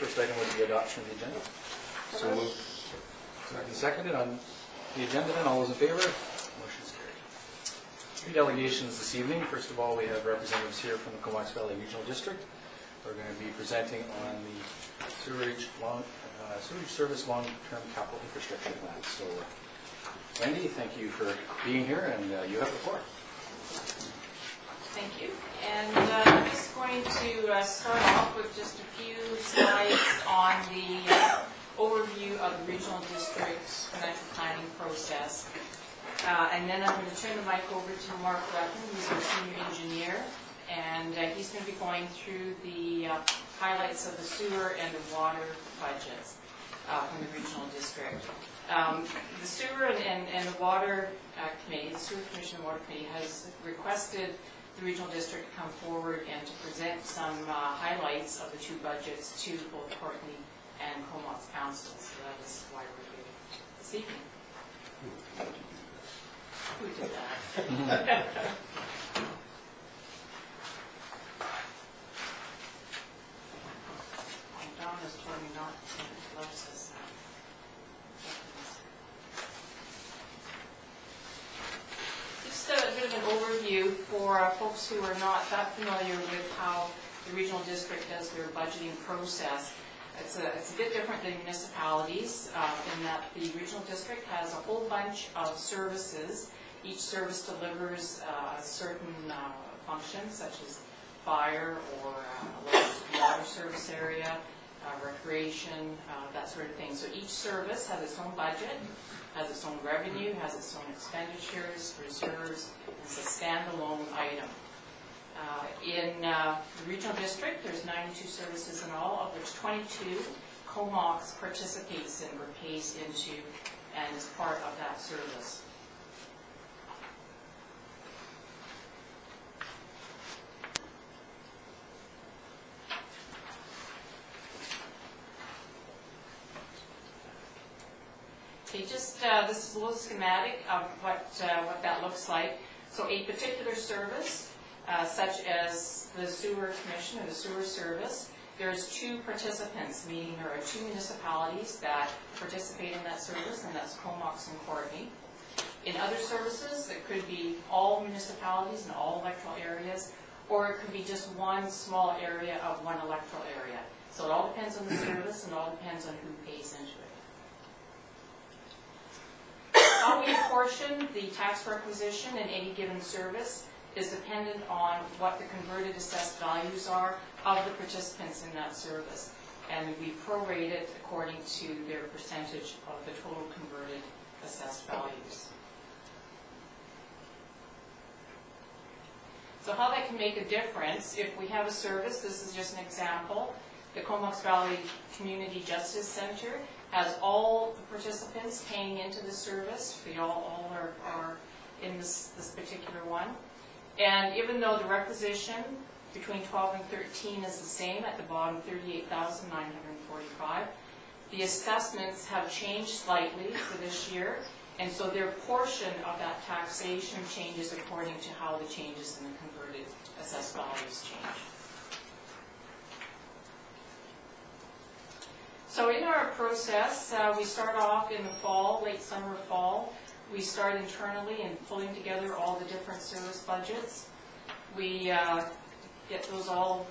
first item would be adoption of the agenda. So moved. Seconded on the agenda, then all those in favor? Motion's carried. Three delegations this evening. First of all, we have representatives here from the Comox Valley Regional District. We're going to be presenting on the sewage service long-term capital infrastructure plan. So, Wendy, thank you for being here, and you have the floor. Thank you. And I'm just going to start off with just a few slides on the overview of the regional district's financial planning process. And then I'm going to turn the mic over to Mark Ruffin, who's our senior engineer, and he's going to be going through the highlights of the sewer and the water budgets from the regional district. The sewer and the water committee, the sewer commission and water committee, has requested the regional district to come forward and to present some highlights of the two budgets to both Courtney and Comox Council. So that is why we're here this evening. Who did that? Don has told me not to close this now. Just a bit of an overview for folks who are not that familiar with how the regional district does their budgeting process. It's a bit different than municipalities in that the regional district has a whole bunch of services. Each service delivers a certain function, such as fire or water service area, recreation, that sort of thing. So each service has its own budget, has its own revenue, has its own expenditures, reserves. It's a standalone item. In the regional district, there's 92 services in all, of which 22 Comox participates in or pays into and is part of that service. Okay, just this is a little schematic of what that looks like. So a particular service, such as the sewer commission or the sewer service, there's two participants, meaning there are two municipalities that participate in that service, and that's Comox and Courtney. In other services, it could be all municipalities in all electoral areas, or it could be just one small area of one electoral area. So it all depends on the service, and it all depends on who pays into it. How we apportion the tax requisition in any given service is dependent on what the converted assessed values are of the participants in that service. And we prorate it according to their percentage of the total converted assessed values. So how that can make a difference, if we have a service, this is just an example, the Comox Valley Community Justice Center has all the participants paying into the service. We all are in this particular one. And even though the requisition between 12 and 13 is the same at the bottom, $38,945, the assessments have changed slightly for this year, and so their portion of that taxation changes according to how the changes in the converted assessed values change. So in our process, we start off in the fall, late summer, fall. We start internally in pulling together all the different service budgets. We get those all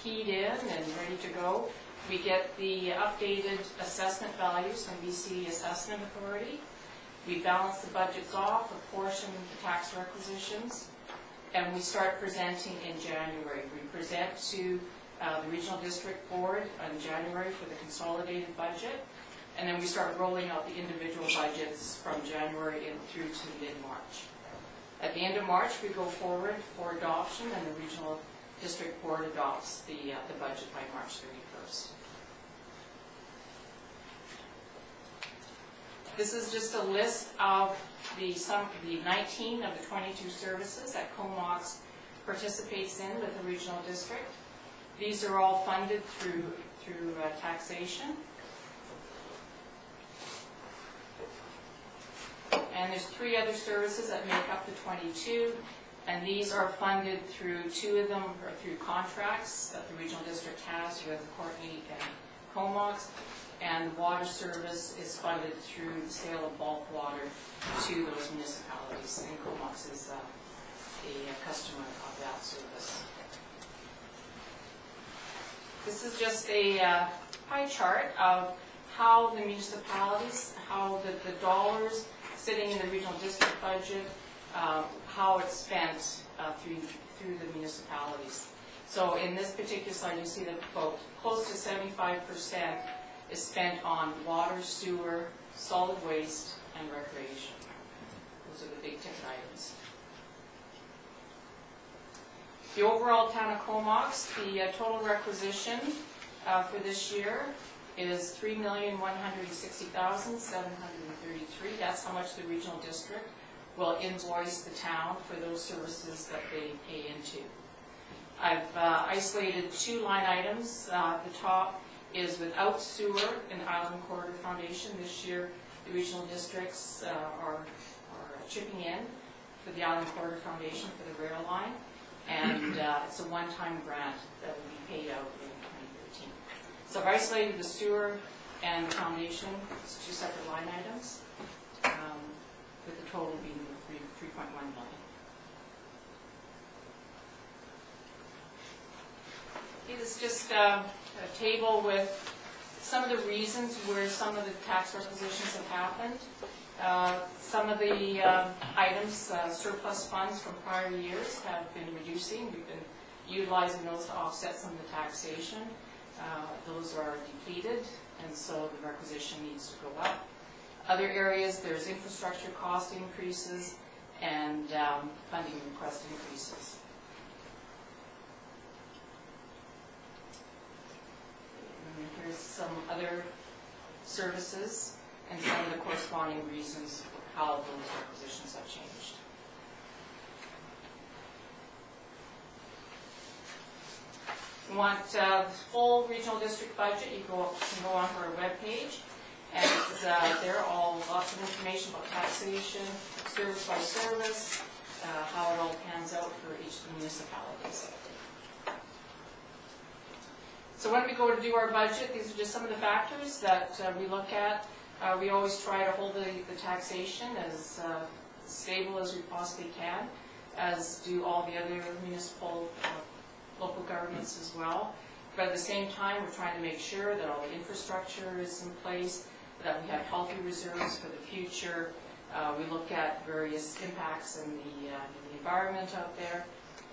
keyed in and ready to go. We get the updated assessment values from BC Assessment Authority. We balance the budgets off, apportion the tax requisitions, and we start presenting in January. We present to the Regional District Board in January for the consolidated budget, and then we start rolling out the individual budgets from January through to mid-March. At the end of March, we go forward for adoption, and the Regional District Board adopts the budget by March 31st. This is just a list of the 19 of the 22 services that Comox participates in with the Regional District. These are all funded through taxation. And there's 3 other services that make up the 22, and these are funded through 2 of them or through contracts that the Regional District has. You have the Courtney and Comox, and water service is funded through the sale of bulk water to those municipalities, and Comox is a customer of that service. This is just a pie chart of how the municipalities, how the dollars sitting in the regional district budget, how it's spent through the municipalities. So in this particular slide, you see that about close to 75% is spent on water, sewer, solid waste, and recreation. Those are the big ticket items. The overall town of Comox, the total requisition for this year is $3,160,733. That's how much the regional district will invoice the town for those services that they pay into. I've isolated two line items. The top is without sewer in the Island Corridor Foundation. This year, the regional districts are chipping in for the Island Corridor Foundation for the rail line, and it's a one-time grant that will be paid out in 2013. So I've isolated the sewer and the foundation as two separate line items, with the total being 3.1 million. This is just a table with some of the reasons where some of the tax requisitions have happened. Some of the items, surplus funds from prior years have been reducing. We've been utilizing those to offset some of the taxation. Those are depleted, and so the requisition needs to go up. Other areas, there's infrastructure cost increases and funding request increases. And here's some other services and some of the corresponding reasons for how those requisitions have changed. If you want the full regional district budget, you can go onto our webpage, and it's there, lots of information about taxation, service by service, how it all pans out for each of the municipalities. So when we go to do our budget, these are just some of the factors that we look at. We always try to hold the taxation as stable as we possibly can, as do all the other municipal local governments as well. But at the same time, we're trying to make sure that all the infrastructure is in place, that we have healthy reserves for the future. We look at various impacts in the environment out there.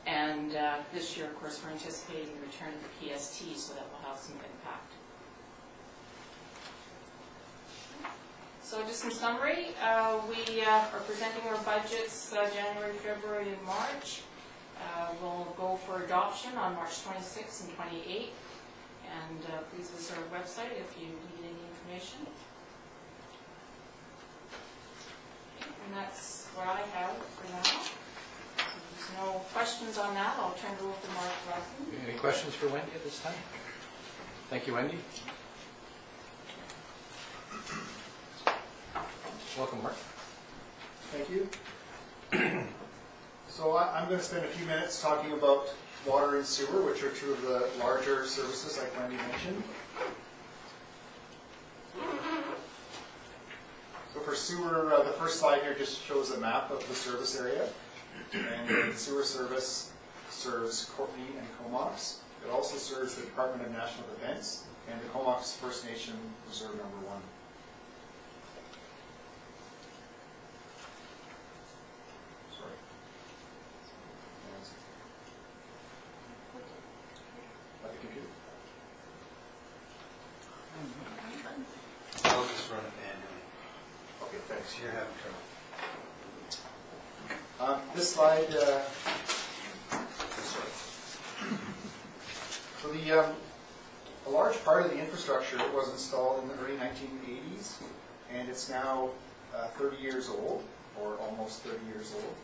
And this year, of course, we're anticipating the return of the PST, so that will have some impact. So just in summary, we are presenting our budgets January, February, and March. We'll go for adoption on March 26th and 28th. And please visit our website if you need any information. And that's what I have for now. If there's no questions on that, I'll turn it over to Mark Ruffin. Any questions for Wendy at this time? Thank you, Wendy. Welcome, Mark. Thank you. So I'm going to spend a few minutes talking about water and sewer, which are two of the larger services like Wendy mentioned. So for sewer, the first slide here just shows a map of the service area. And the sewer service serves Courtney and Comox. It also serves the Department of National Defense and the Comox First Nation Reserve Number 1. I'll just run it manually. Okay, thanks. You're having trouble. This slide, so a large part of the infrastructure was installed in the early 1980s, and it's now 30 years old, or almost 30 years old.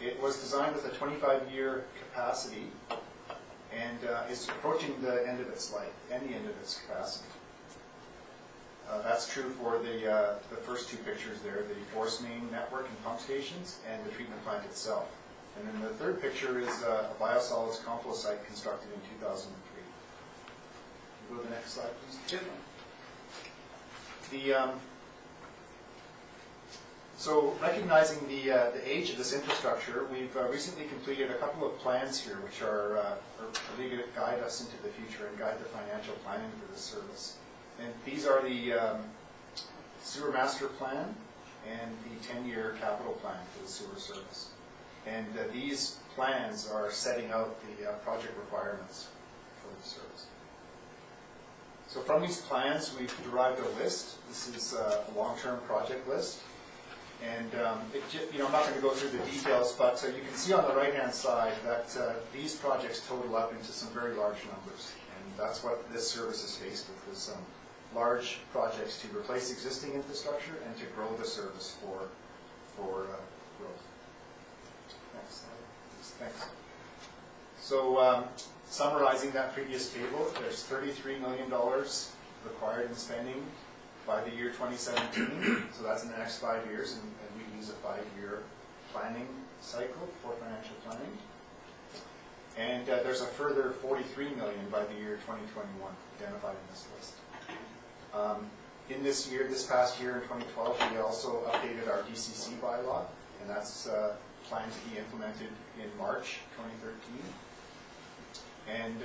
It was designed with a 25-year capacity, and is approaching the end of its life, and the end of its capacity. That's true for the first two pictures there, the force main network and pump stations, and the treatment plant itself. And then the third picture is a biosolids compost site constructed in 2003. Go to the next slide, please. The, so recognizing the age of this infrastructure, we've recently completed a couple of plans here which are really going to guide us into the future and guide the financial planning for this service. And these are the sewer master plan and the 10-year capital plan for the sewer service. And these plans are setting out the project requirements for the service. So from these plans, we've derived a list. This is a long-term project list. And I'm not going to go through the details, but you can see on the right-hand side that these projects total up into some very large numbers. And that's what this service is faced with, is some large projects to replace existing infrastructure and to grow the service for growth. Next slide. Thanks. So summarizing that previous table, there's $33 million required in spending by the year 2017. So that's in the next 5 years, and we use a 5-year planning cycle for financial planning. And there's a further $43 million by the year 2021 identified in this list. In this past year in 2012, we also updated our DCC bylaw, and that's planned to be implemented in March 2013. And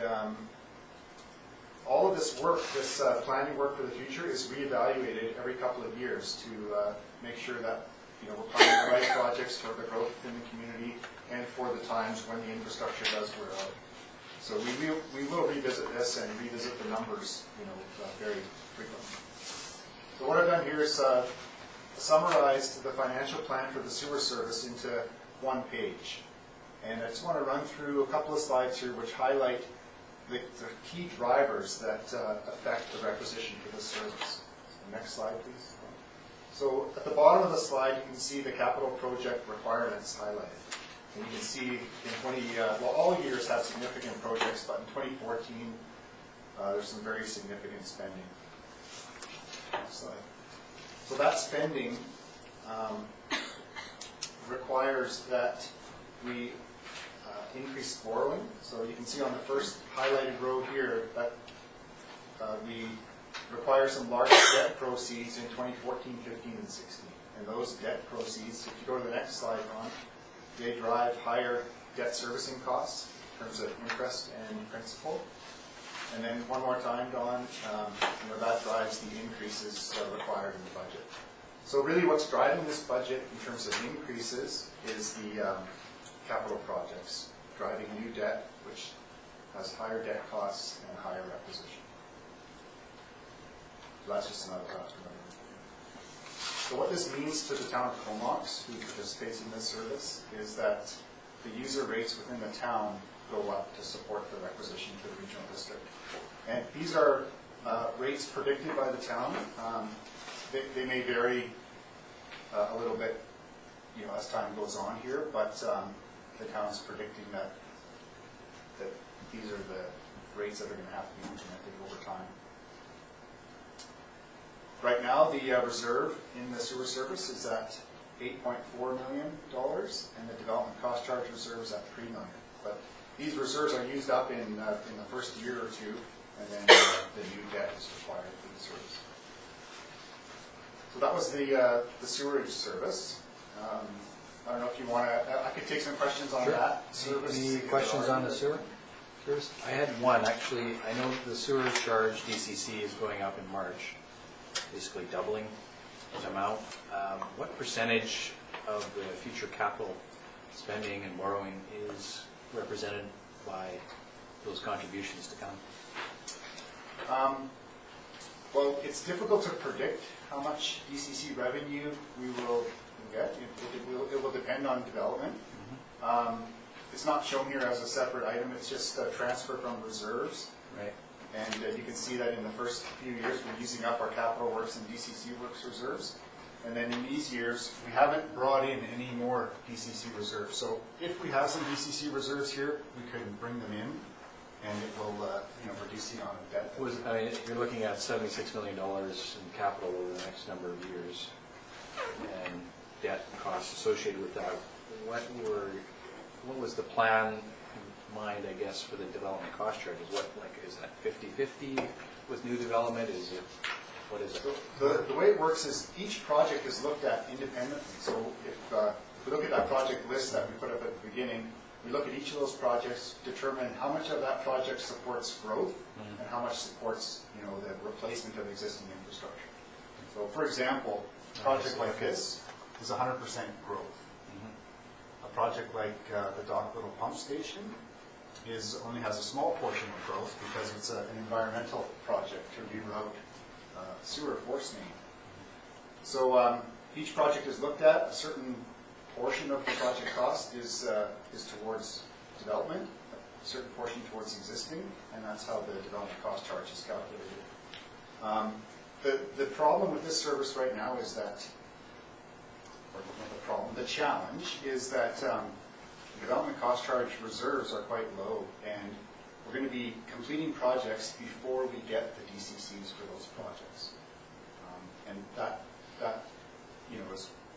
all of this work, this planning work for the future, is reevaluated every couple of years to make sure that we're planning the right projects for the growth in the community and for the times when the infrastructure does wear out. So we will revisit this and revisit the numbers, very frequently. So what I've done here is summarized the financial plan for the sewer service into one page. And I just want to run through a couple of slides here which highlight the key drivers that affect the requisition for this service. So next slide, please. So at the bottom of the slide, you can see the capital project requirements highlighted. And you can see in all years have significant projects, but in 2014, there's some very significant spending. Next slide. So that spending requires that we increase borrowing. So you can see on the first highlighted row here that we require some large debt proceeds in 2014, 15, and 16. And those debt proceeds, if you go to the next slide, Ron, they drive higher debt servicing costs in terms of interest and principal. And then one more time, Don, that drives the increases required in the budget. So really what's driving this budget in terms of increases is the capital projects, driving new debt, which has higher debt costs and higher requisition. So that's just another fact to remember. So what this means to the town of Comox, who participates in this service, is that the user rates within the town go up to support the requisition to the regional district. And these are rates predicted by the town. They may vary a little bit as time goes on here, but the town is predicting that these are the rates that are going to have to be implemented over time. Right now, the reserve in the sewer service is at $8.4 million, and the development cost charge reserve is at $3 million. But these reserves are used up in the first year or two, and then the new debt is required for the service. So that was the sewerage service. I don't know if you want to, I could take some questions on that service. Any questions on the sewer? I had one, actually. I know the sewer charge DCC is going up in March, basically doubling its amount. What percentage of the future capital spending and borrowing is represented by those contributions to come? Well, it's difficult to predict how much DCC revenue we will get. It will depend on development. It's not shown here as a separate item. It's just a transfer from reserves. Right. And you can see that in the first few years, we're using up our capital works and DCC works reserves. And then in these years, we haven't brought in any more DCC reserves. So if we have some DCC reserves here, we could bring them in, and it will reduce the amount of debt. You're looking at $76 million in capital over the next number of years, and debt and costs associated with that. What was the plan in mind, I guess, for the development cost charges? Is that 50-50? with new development? Is it, what is it? So the way it works is each project is looked at independently. So if we look at that project list that we put up at the beginning, we look at each of those projects, determine how much of that project supports growth and how much supports, the replacement of existing infrastructure. So for example, a project like this is 100% growth. A project like the Dock Little Pump Station only has a small portion of growth because it's an environmental project to reroute sewer force main. So each project is looked at. A certain portion of the project cost is towards development, a certain portion towards existing, and that's how the development cost charge is calculated. The problem with this service right now is that, or not the problem, the challenge is that development cost charge reserves are quite low, and we're going to be completing projects before we get the DCCs for those projects. And that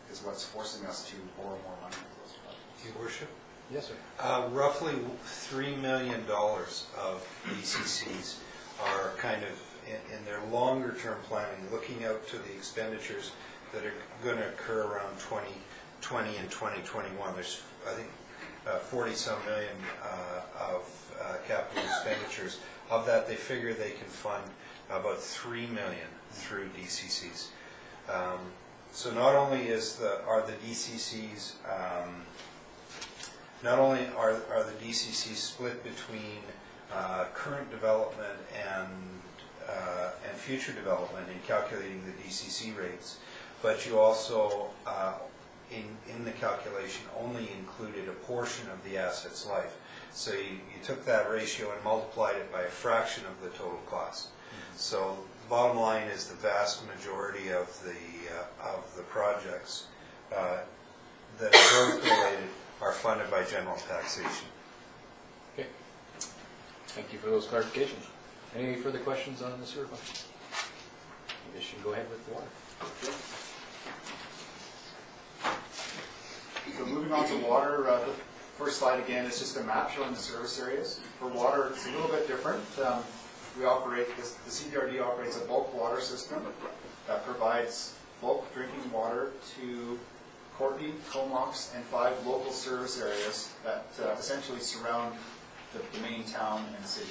is what's forcing us to borrow more money for those projects. Your Worship, Yes, sir. roughly $3 million of DCCs are kind of in their longer-term planning, looking out to the expenditures that are going to occur around 2020 and 2021. There's, I think, 40-some million of capital expenditures. Of that, they figure they can fund about $3 million through DCCs. So not only are the DCCs split between current development and future development in calculating the DCC rates, but you also in the calculation only included a portion of the asset's life. So you took that ratio and multiplied it by a fraction of the total cost. So the bottom line is the vast majority of the projects that are growth related are funded by general taxation. Okay. Thank you for those clarifications. Any further questions on the sewer fund? I guess you can go ahead with the water. So moving on to water, the first slide again is just a map showing the service areas. For water, it's a little bit different. We operate, the CDRD operates a bulk water system that provides bulk drinking water to Courtney, Comox, and 5 local service areas that essentially surround the main town and city.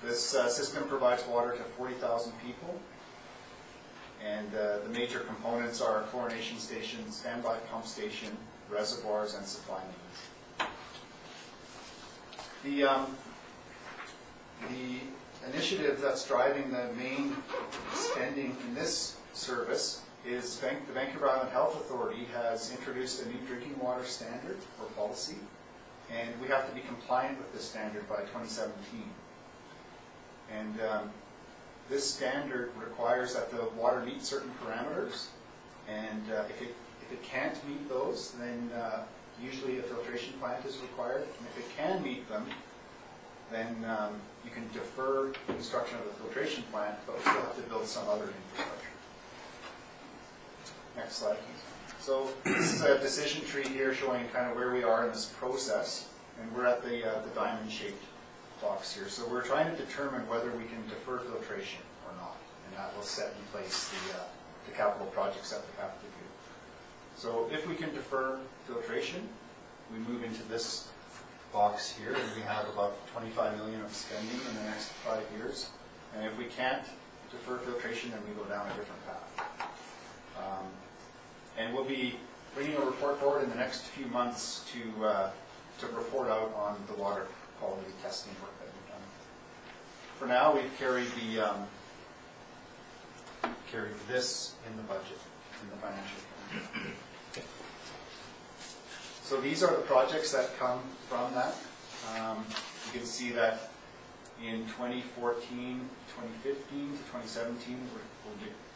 This system provides water to 40,000 people, and the major components are chlorination station, standby pump station, reservoirs, and supply mains. The initiative that's driving the main spending in this service is the Vancouver Island Health Authority has introduced a new drinking water standard or policy, and we have to be compliant with this standard by 2017. And this standard requires that the water meet certain parameters, and if it can't meet those, then usually a filtration plant is required, and if it can meet them, then you can defer construction of the filtration plant, but we still have to build some other infrastructure. Next slide, please. So this is a decision tree here showing kind of where we are in this process, and we're at the diamond-shaped box here. So we're trying to determine whether we can defer filtration or not, and that will set in place the capital projects that we have to do. So if we can defer filtration, we move into this box here, and we have about $25 million of spending in the next 5 years. And if we can't defer filtration, then we go down a different path. And we'll be bringing a report forward in the next few months to report out on the water quality testing work that we've done. For now, we've carried this in the budget, in the financial plan. So these are the projects that come from that. You can see that in 2014, 2015 to 2017,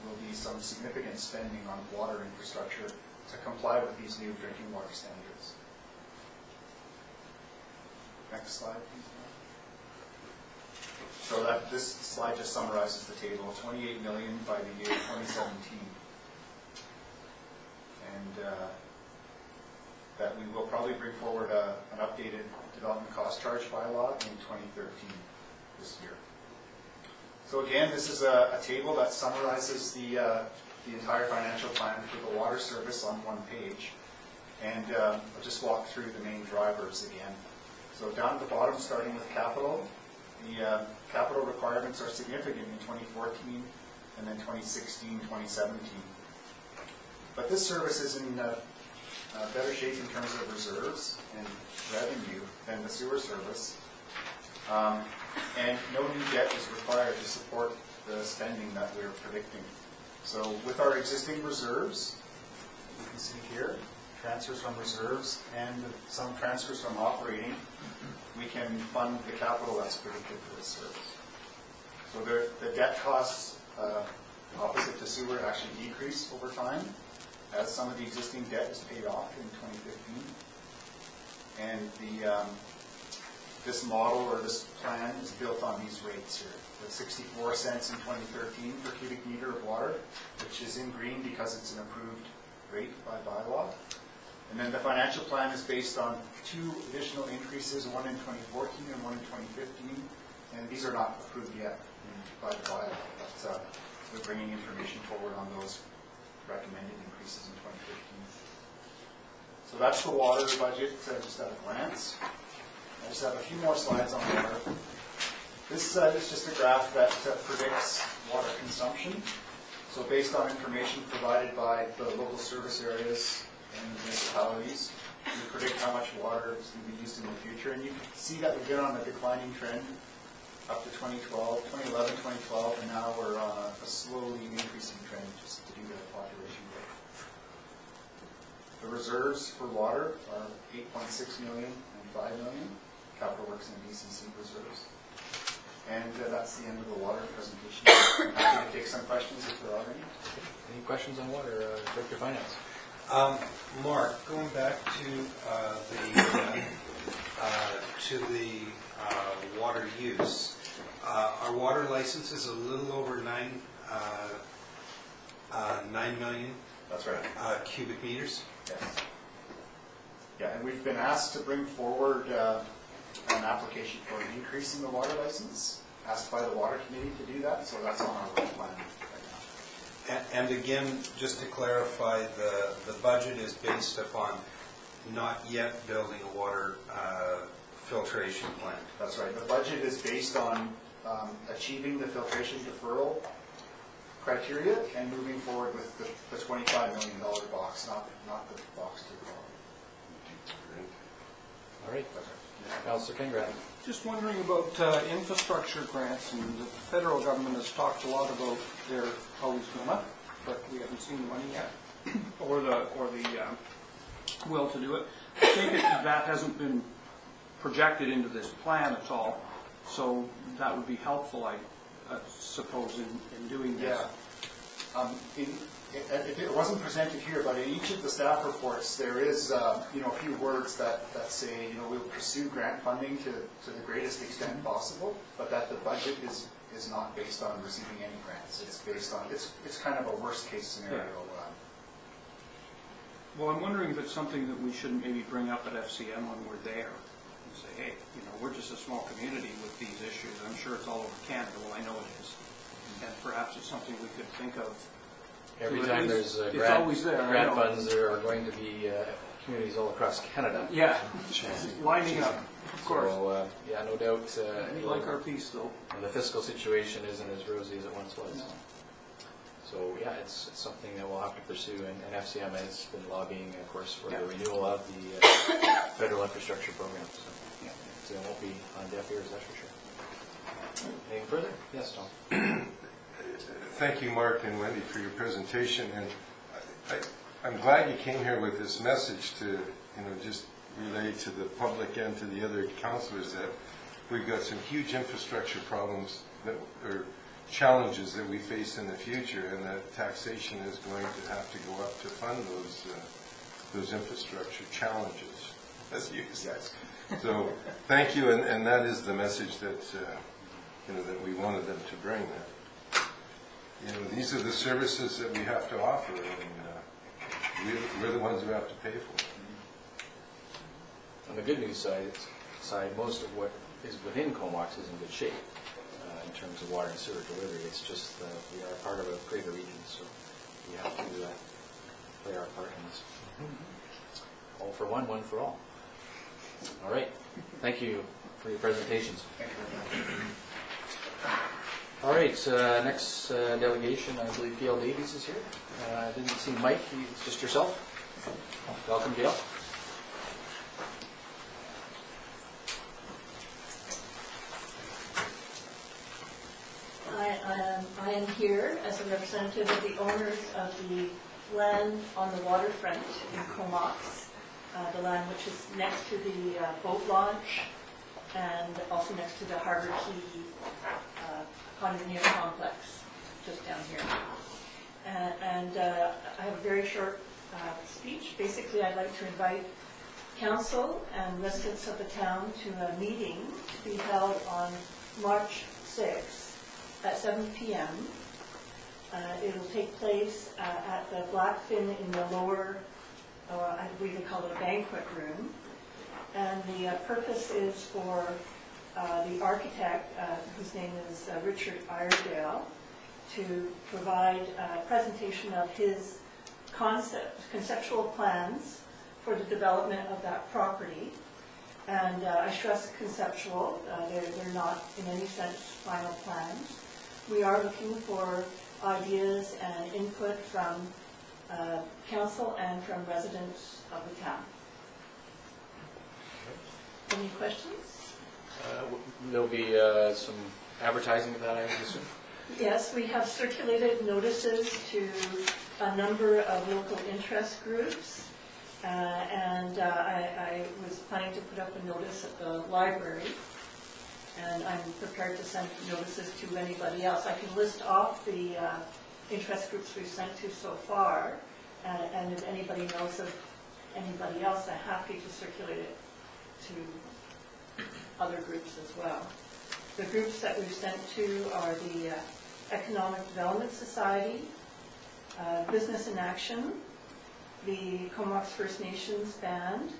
will be some significant spending on water infrastructure to comply with these new drinking water standards. Next slide, please. So this slide just summarizes the table. $28 million by the year 2017. And that we will probably bring forward an updated development cost charge bylaw in 2013 this year. So again, this is a table that summarizes the entire financial plan for the water service on one page. And I'll just walk through the main drivers again. So down at the bottom, starting with capital, the capital requirements are significant in 2014 and then 2016, 2017. But this service is in better shape in terms of reserves and revenue than the sewer service. And no new debt is required to support the spending that we're predicting. So with our existing reserves, you can see here, transfers from reserves and some transfers from operating, we can fund the capital that's predicted for this service. So the debt costs opposite to sewer actually decrease over time as some of the existing debt is paid off in 2015. And this model or this plan is built on these rates here. The 64 cents in 2013 per cubic meter of water, which is in green because it's an approved rate by bylaw. And then the financial plan is based on 2 additional increases, one in 2014 and one in 2015. And these are not approved yet by the bylaw, but we're bringing information forward on those recommended increases in 2015. So that's the water budget just at a glance. I just have a few more slides on water. This is just a graph that predicts water consumption. So based on information provided by the local service areas and municipalities, we predict how much water is going to be used in the future. And you can see that we've been on a declining trend up to 2011, 2012, and now we're on a slowly increasing trend just due to population growth. The reserves for water are 8.6 million and 5 million, Capital Works and DCC reserves. And that's the end of the water presentation. I'm happy to take some questions if there are any. Any questions on water, Director of Finance? Mark, going back to the water use, our water license is a little over 9 million That's right. cubic meters. Yes. Yeah, and we've been asked to bring forward an application for increasing the water license, asked by the Water Committee to do that, so that's on our work plan right now. And again, just to clarify, the budget is based upon not yet building a water filtration plant. That's right. The budget is based on achieving the filtration deferral criteria and moving forward with the $25 million box, not the box to the bottom. All right. Councillor Kingrad. Just wondering about infrastructure grants, and the federal government has talked a lot about their always gonna, but we haven't seen the money yet, or the will to do it. I take it that hasn't been projected into this plan at all, so that would be helpful, I suppose, in doing this. Yeah. It wasn't presented here, but in each of the staff reports, there is a few words that say, we'll pursue grant funding to the greatest extent possible, but that the budget is not based on receiving any grants. It's based on, it's kind of a worst case scenario. Yeah. Well, I'm wondering if it's something that we should maybe bring up at FCM when we're there and say, hey, we're just a small community with these issues. I'm sure it's all over Canada. Well, I know it is. And perhaps it's something we could think of. Every time there's grant funds, there are going to be communities all across Canada. Yeah, lining up, of course. So, yeah, no doubt. We like our piece, though. The fiscal situation isn't as rosy as it once was. No. So, yeah, it's something that we'll have to pursue, and FCM has been lobbying, of course, for the renewal of the federal infrastructure program. So, it won't be on deaf ears, that's for sure. Anything further? Yes, Tom. Thank you, Mark and Wendy, for your presentation. And I'm glad you came here with this message to, just relay to the public and to the other councillors that we've got some huge infrastructure problems or challenges that we face in the future, and that taxation is going to have to go up to fund those infrastructure challenges, as you said. So thank you, and that is the message that that we wanted them to bring. That these are the services that we have to offer, and we're the ones who have to pay for it. On the good news side, most of what is within Comox is in good shape. in terms of water and sewer delivery. It's just we are part of a greater region, so we have to play our part in this. All for one, one for all. All right. Thank you for your presentations. Thank you very much. All right, next delegation, I believe Gail Davies is here. I didn't see Mike, it's just yourself. Welcome, Gail. I am here as a representative of the owners of the land on the waterfront in Comox, the land which is next to the boat launch and also next to the Harbor Key condominium complex, just down here. And I have a very short speech. Basically, I'd like to invite council and residents of the town to a meeting to be held on March 6th at 7 p.m. It'll take place at the Blackfin in the lower, I believe they call it a banquet room. And the purpose is for the architect, whose name is Richard Iredale, to provide a presentation of his conceptual plans for the development of that property. And I stress conceptual, they're not in any sense final plans. We are looking for ideas and input from council and from residents of the town. Any questions? There'll be some advertising of that, I would assume. Yes, we have circulated notices to a number of local interest groups, and I was planning to put up a notice at the library, and I'm prepared to send notices to anybody else. I can list off the interest groups we've sent to so far, and if anybody knows of anybody else, I'm happy to circulate it to other groups as well. The groups that we've sent to are the Economic Development Society, Business in Action, the Comox First Nations Band,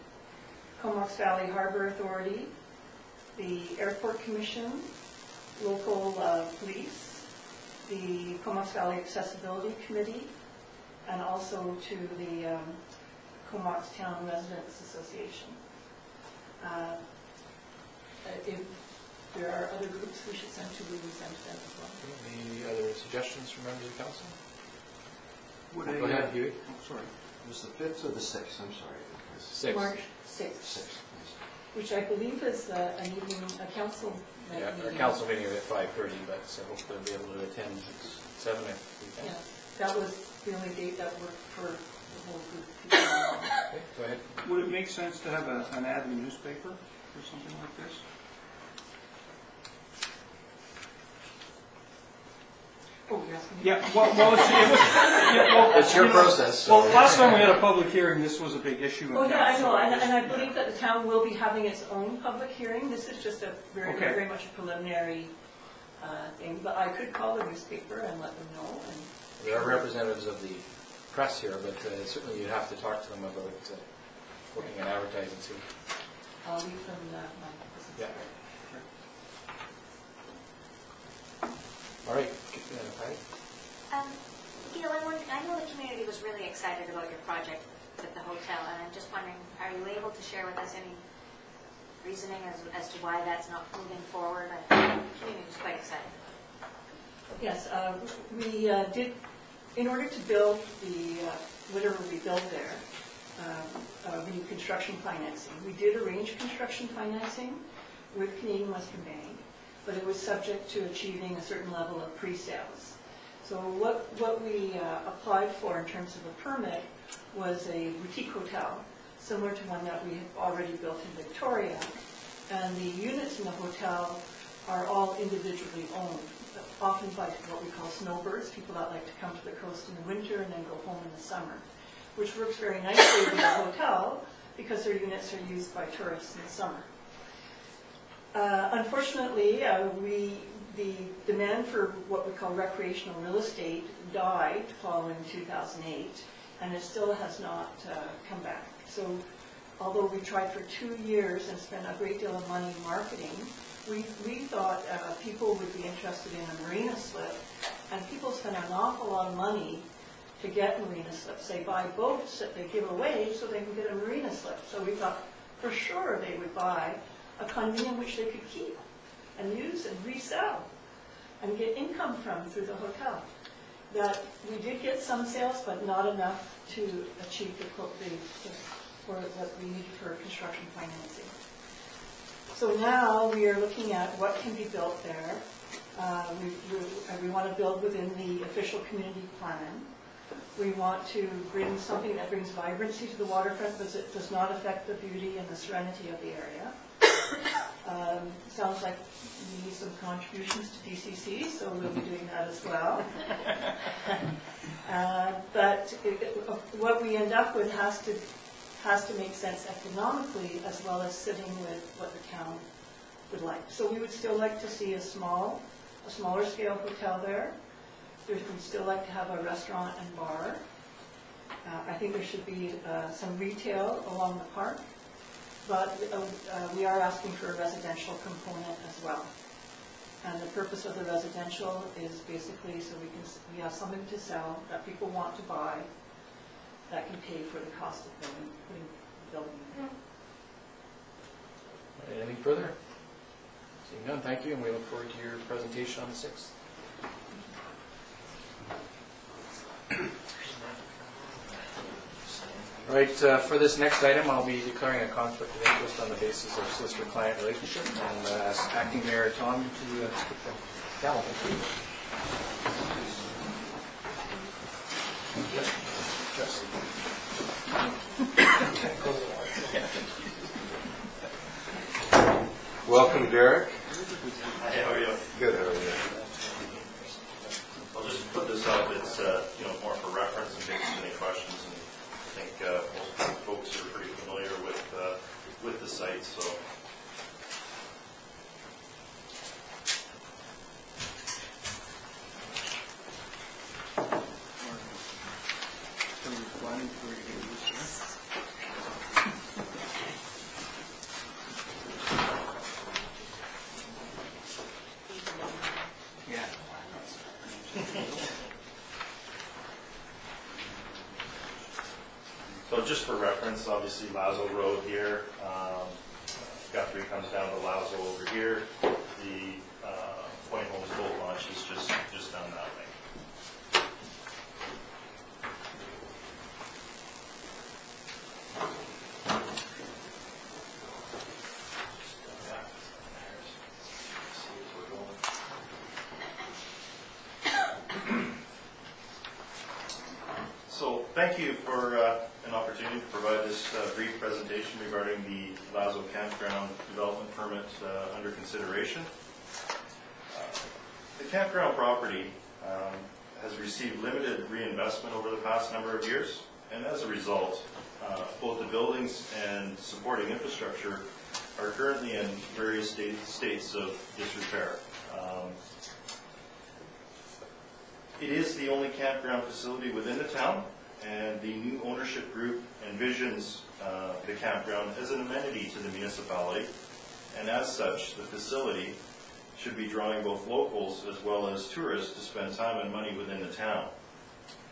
Comox Valley Harbor Authority, the Airport Commission, local police, the Comox Valley Accessibility Committee, and also to the Comox Town Residents Association. If there are other groups we should send to, we will send to them as well. Any other suggestions from members of council? Would Go ahead, Huey. Oh, sorry. Was the 5th or the 6th? I'm sorry. 6. March 6th, 6th. which I believe is an evening, a council Yeah, our meeting. council meeting is at 5:30, but so hopefully we'll be able to attend at 7 if we can. Yeah, that was the only date that worked for the whole group of people. Okay, go ahead. Would it make sense to have an ad in the newspaper or something like this? Oh, you're asking me? Yeah, well, It's your process. so- Well, last time we had a public hearing, this was a big issue. in Oh, yeah, I town, know, so and I believe that the town will be having its own public hearing. This is just a very, Okay. very much a preliminary thing, but I could call the newspaper and let them know. And There are representatives of the press here, but certainly you'd have to talk to them about looking at advertising too. I'll leave them my business Yeah. card. All right, Patty? Gail, I know the community was really excited about your project with the hotel, and I'm just wondering, are you able to share with us any reasoning as to why that's not moving forward? The community was quite excited. Yes, we did, in order to build the, whatever we build there, we need construction financing. We did arrange construction financing with Canadian Western Bank, but it was subject to achieving a certain level of pre-sales. So what we applied for in terms of a permit was a boutique hotel, similar to one that we have already built in Victoria. And the units in the hotel are all individually owned, often by what we call snowbirds, people that like to come to the coast in the winter and then go home in the summer, which works very nicely with the hotel because their units are used by tourists in the summer. Unfortunately, the demand for what we call recreational real estate died following 2008, and it still has not come back. So although we tried for 2 years and spent a great deal of money marketing, We thought people would be interested in a marina slip, and people spend an awful lot of money to get marina slips. They buy boats that they give away so they can get a marina slip. So we thought for sure they would buy a condominium which they could keep and use and resell and get income from through the hotel. That we did get some sales, but not enough to achieve what we needed for construction financing. So now we are looking at what can be built there. We want to build within the official community plan. We want to bring something that brings vibrancy to the waterfront, but it does not affect the beauty and the serenity of the area. Sounds like we need some contributions to DCC, so we'll be doing that as well. But what we end up with has to make sense economically as well as sitting with what the town would like. So we would still like to see a smaller scale hotel there. We'd still like to have a restaurant and bar. I think there should be some retail along the park, but we are asking for a residential component as well. And the purpose of the residential is basically so we have something to sell that people want to buy that can pay for the cost of putting the building in. Anything further? Seeing none, thank you, and we look forward to your presentation on the 6th. All right, for this next item, I'll be declaring a conflict of interest on the basis of solicitor-client relationship, and ask Acting Mayor Tom to take the gavel. Welcome, Derek. Hey, how are you? Good, how are you? I'll just put this up. It's more for reference in case there's any questions. And I think most folks are pretty familiar with the site. So. So just for reference, obviously Lazo Road here, Guthrie comes down to Lazo over here. The Point Homes boat launch is just down that way. So thank you for an opportunity to provide this brief presentation regarding the Lazo Campground Development Permit under consideration. The campground property has received limited reinvestment over the past number of years, and as a result, both the buildings and supporting infrastructure are currently in various states of disrepair. It is the only campground facility within the town, and the new ownership group envisions the campground as an amenity to the municipality, and as such, the facility should be drawing both locals as well as tourists to spend time and money within the town.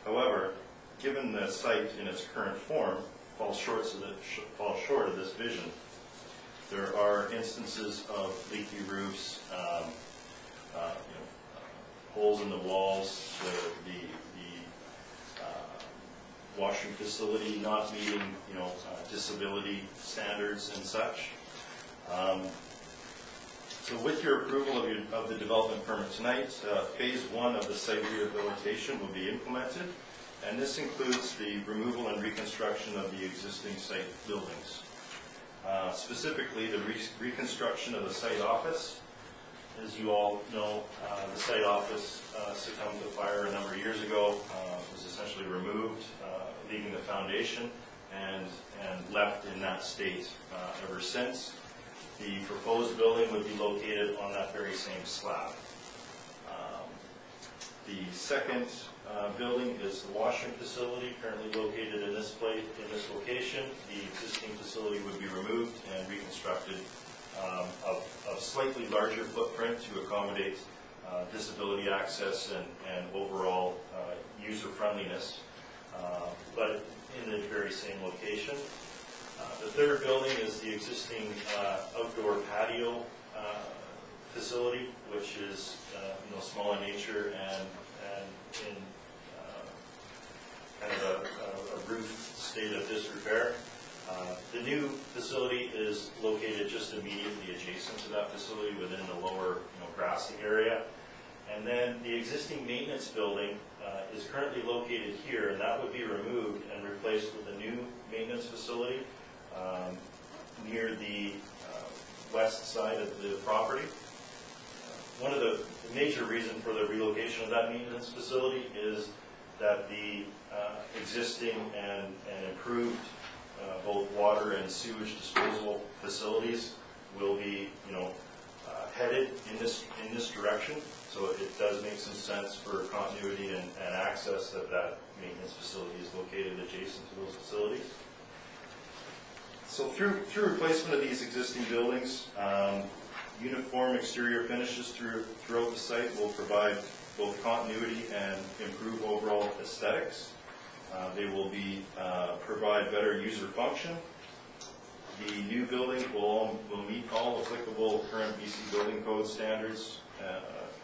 However, given the site in its current form falls short of this vision, there are instances of leaky roofs, holes in the walls, the washroom facility not meeting, disability standards and such. So with your approval of the development permit tonight, phase 1 of the site rehabilitation will be implemented, and this includes the removal and reconstruction of the existing site buildings. Specifically, the reconstruction of the site office. As you all know, the site office succumbed to fire a number of years ago, was essentially removed, leaving the foundation, and left in that state ever since. The proposed building would be located on that very same slab. The second building is the washroom facility, currently located in this location. The existing facility would be removed and reconstructed of slightly larger footprint to accommodate disability access and overall user-friendliness, but in the very same location. The third building is the existing outdoor patio facility, which is small in nature and in kind of a roof state of disrepair. The new facility is located just immediately adjacent to that facility within the lower grassy area. And then the existing maintenance building is currently located here, and that would be removed and replaced with a new maintenance facility near the west side of the property. One of the major reasons for the relocation of that maintenance facility is that the existing and improved both water and sewage disposal facilities will be, headed in this direction. So it does make some sense for continuity and access that maintenance facility is located adjacent to those facilities. So through replacement of these existing buildings, uniform exterior finishes throughout the site will provide both continuity and improve overall aesthetics. They will provide better user function. The new building will meet all applicable current BC Building Code standards,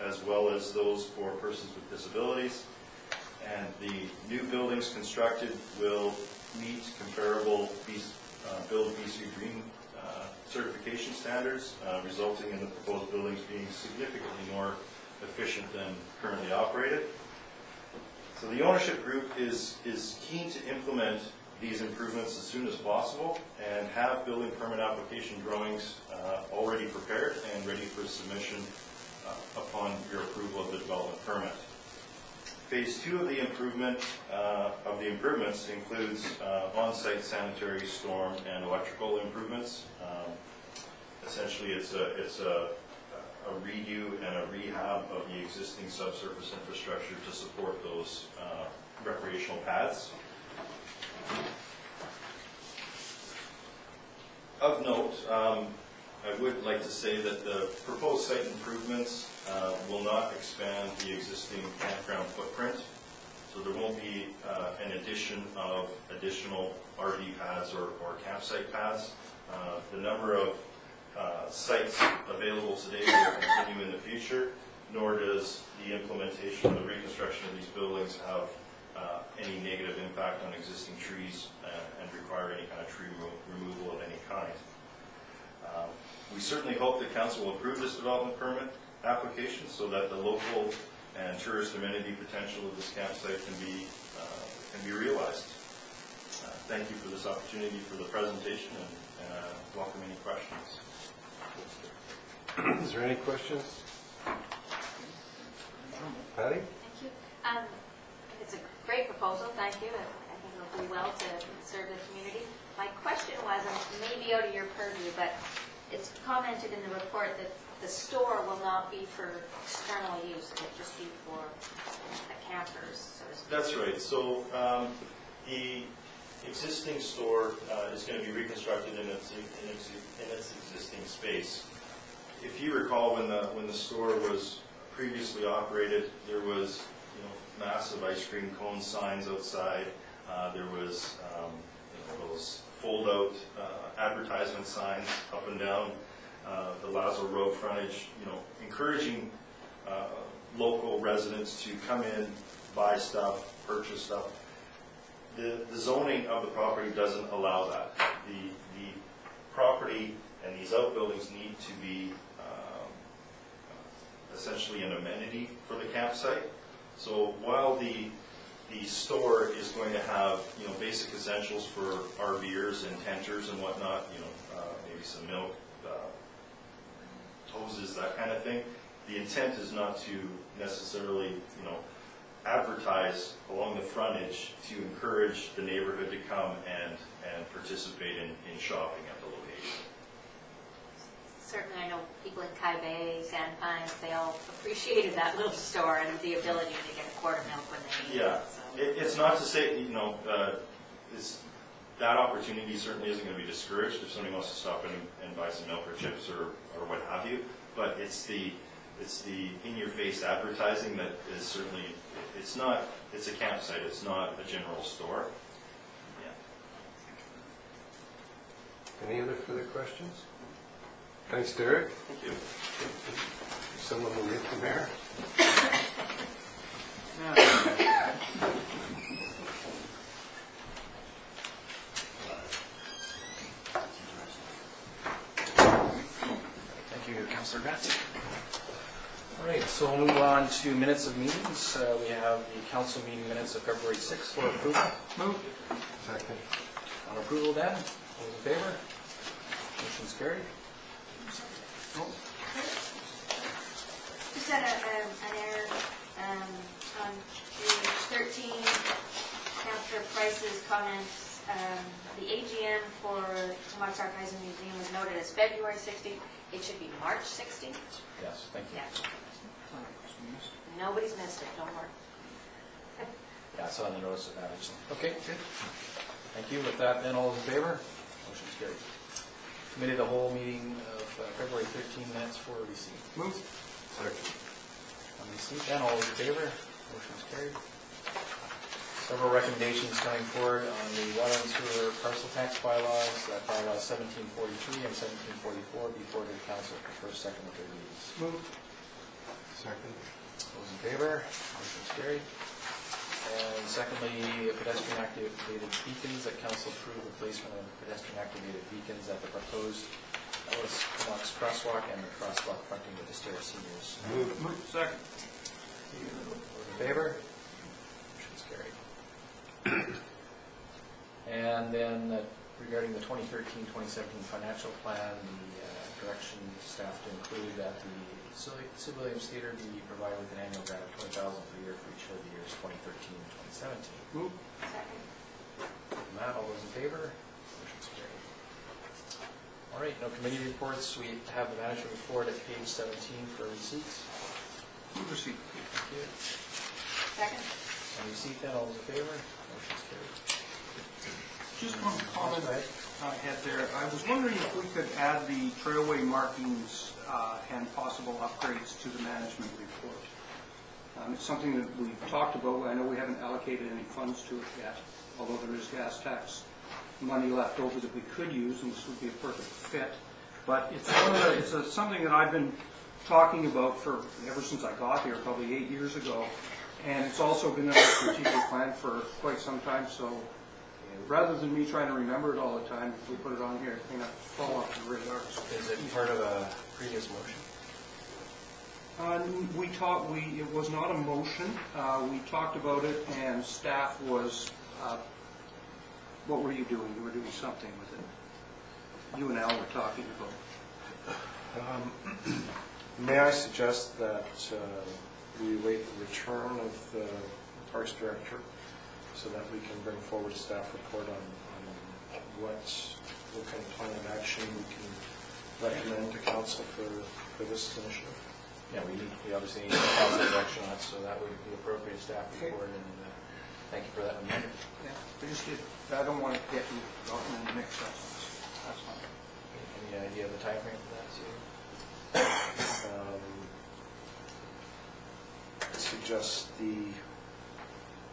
as well as those for persons with disabilities. And the new buildings constructed will meet comparable Build BC Green certification standards, resulting in the proposed buildings being significantly more efficient than currently operated. So the ownership group is keen to implement these improvements as soon as possible and have building permit application drawings already prepared and ready for submission upon your approval of the development permit. Phase 2 of the improvements includes on-site sanitary, storm, and electrical improvements. Essentially, it's a redo and a rehab of the existing subsurface infrastructure to support those recreational paths. Of note, I would like to say that the proposed site improvements will not expand the existing campground footprint, so there won't be an addition of additional RV pads or campsite pads. The number of sites available today will continue in the future, nor does the implementation of the reconstruction of these buildings have any negative impact on existing trees and require any kind of tree removal of any kind. We certainly hope that Council will approve this development permit application so that the local and tourist amenity potential of this campsite can be realized. Thank you for this opportunity for the presentation and welcome any questions. Is there any questions? Patty? Thank you. It's a great proposal, thank you. I think it'll do well to serve the community. My question was, and maybe out of your purview, but it's commented in the report that the store will not be for external use, it will just be for the campers, so to speak. That's right. So the existing store is going to be reconstructed in its existing space. If you recall, when the store was previously operated, there was massive ice cream cone signs outside. There was those fold-out advertisement signs up and down the Lazo Road frontage, encouraging local residents to come in, buy stuff, purchase stuff. The zoning of the property doesn't allow that. The property and these outbuildings need to be essentially an amenity for the campsite. So while the store is going to have basic essentials for RVers and tenters and whatnot, maybe some milk, hoses, that kind of thing, the intent is not to necessarily advertise along the frontage to encourage the neighborhood to come and participate in shopping at the location. Certainly, I know people in Kaibay, Sand Pines, they all appreciated that little store and the ability to get a quart of milk when they need it. So. It's not to say, that opportunity certainly isn't going to be discouraged if somebody wants to stop in and buy some milk or chips or what have you. But it's the in-your-face advertising that is certainly, it's a campsite, it's not a general store. Yeah. Any other further questions? Thanks, Derek. Thank you. Someone will get the mayor. Thank you, Councillor Grant. All right, so we'll move on to minutes of meetings. We have the council meeting minutes of February 6th for approval. Move. Second. On approval, Dan, all those in favor? Motion's carried. Just had an error on page 13, Councillor Price's comments. The AGM for Comox Archives and Museum was noted as February 16th. It should be March 16th. Yes, thank you. Yeah. Nobody's missed it, don't worry. Yeah, I saw the notice of that, actually. Okay, good. Thank you. With that, then, all those in favor? Motion's carried. Committee of the whole meeting of February 13 minutes for receipt. Move. Second. On receipt, then, all those in favor? Motion's carried. Several recommendations coming forward on the water and sewer parcel tax bylaws, bylaws 1743 and 1744, before the council for first, second, and third readings. Move. Second. Those in favor? Motion's carried. And secondly, pedestrian activated beacons, that council approved the placement of pedestrian activated beacons at the proposed Ellis Comox crosswalk and the crosswalk fronting with the Stare Seniors. Move. Second. Those in favor? Motion's carried. And then regarding the 2013-2017 financial plan, the direction staff to include that the Sir Williams Theatre be provided with an annual grant of $20,000 per year for each of the years 2013 and 2017. Move. Second. Matt, all those in favor? Motion's carried. All right, no committee reports. We have the manager report at page 17 for receipts. Move receipt. Thank you. Second. On receipt then, all those in favor? Motion's carried. Just one comment Go ahead. I had there. I was wondering if we could add the trailway markings and possible upgrades to the management report. It's something that we've talked about. I know we haven't allocated any funds to it yet, although there is gas tax money left over that we could use, and this would be a perfect fit. But it's something that I've been talking about for ever since I got here, probably 8 years ago. And it's also been in our strategic plan for quite some time, so rather than me trying to remember it all the time, if we put it on here, it may not fall off the radar. Is it part of a previous motion? It was not a motion. We talked about it, and staff was, what were you doing? You were doing something with it. You and Al were talking about it. May I suggest that we await the return of the Parks Director so that we can bring forward a staff report on what kind of plan of action we can recommend to council for this initiative? Yeah, we obviously need council direction on it, so that would be appropriate staff report, and thank you for that reminder. I don't want to get you in the mix. That's not. Any idea of the time frame for that, Sue? I suggest the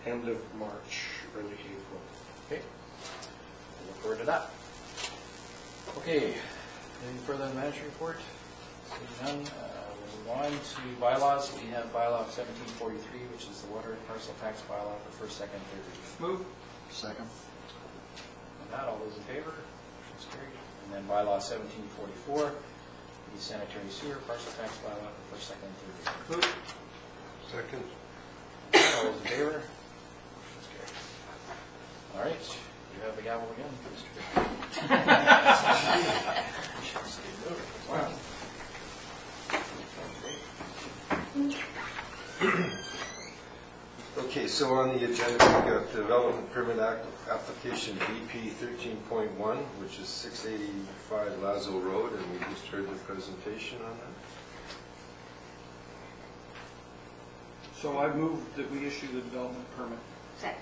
end of March, early April. Okay. We'll look forward to that. Okay. Anything further on the manager report? Seeing none. We'll move on to bylaws. We have bylaw 1743, which is the water and parcel tax bylaw for first, second, third reading. Move. Second. On that, all those in favor? Motion's carried. And then bylaw 1744, the sanitary sewer parcel tax bylaw for first, second, and third reading. Move. Second. All those in favor? Motion's carried. All right, you have the gavel again, Mr. Wow. Okay, so on the agenda, we've got Development Permit Application BP 13.1, which is 685 Lazo Road, and we just heard the presentation on that. So I move that we issue the development permit. Second.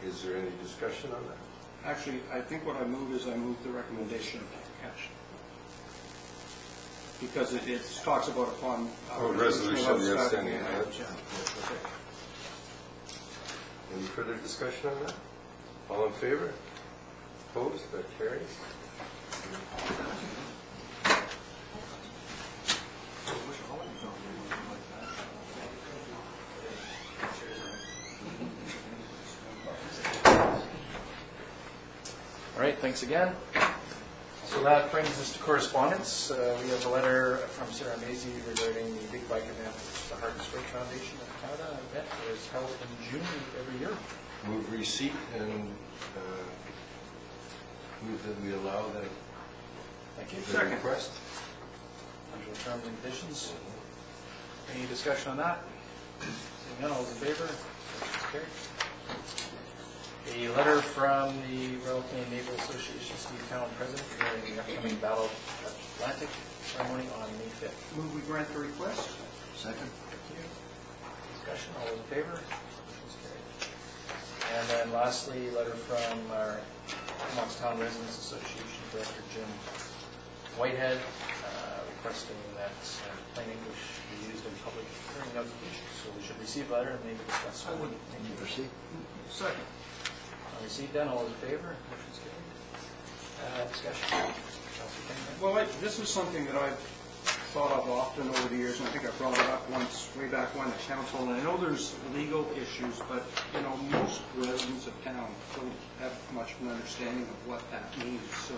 Is there any discussion on that? Actually, I think what I move is I move the recommendation of cash. Because it talks about upon. Resolution of the outstanding Yeah. debt. Any further discussion on that? All in favor? Opposed? That carries. All right, thanks again. So that brings us to correspondence. We have a letter from Sarah Mazie regarding the big bike event, the Heart and Stroke Foundation of Canada event that is held in June every year. Move receipt and move that we allow the Thank you. the request. Usual terms and conditions. Any discussion on that? Seeing none, all those in favor? Motion's carried. A letter from the Royal Canadian Naval Association Steve Cowan, President, regarding the upcoming Battle of Atlantic ceremony on May 5th. Move we grant the request. Second? Thank you. Discussion, all those in favor? Motion's carried. And then lastly, a letter from our Comox Town Residents Association Director Jim Whitehead, requesting that plain English be used in public hearing notifications. So we should receive a letter and maybe discuss. I would. Thank you. Proceed. Second. Received done, all those in favor? Motion's carried. Discussion. Councilor Payne? Well, this is something that I've thought of often over the years, and I think I brought it up once, way back when at council, and I know there's legal issues, but, you know, most residents of town don't have much of an understanding of what that means, so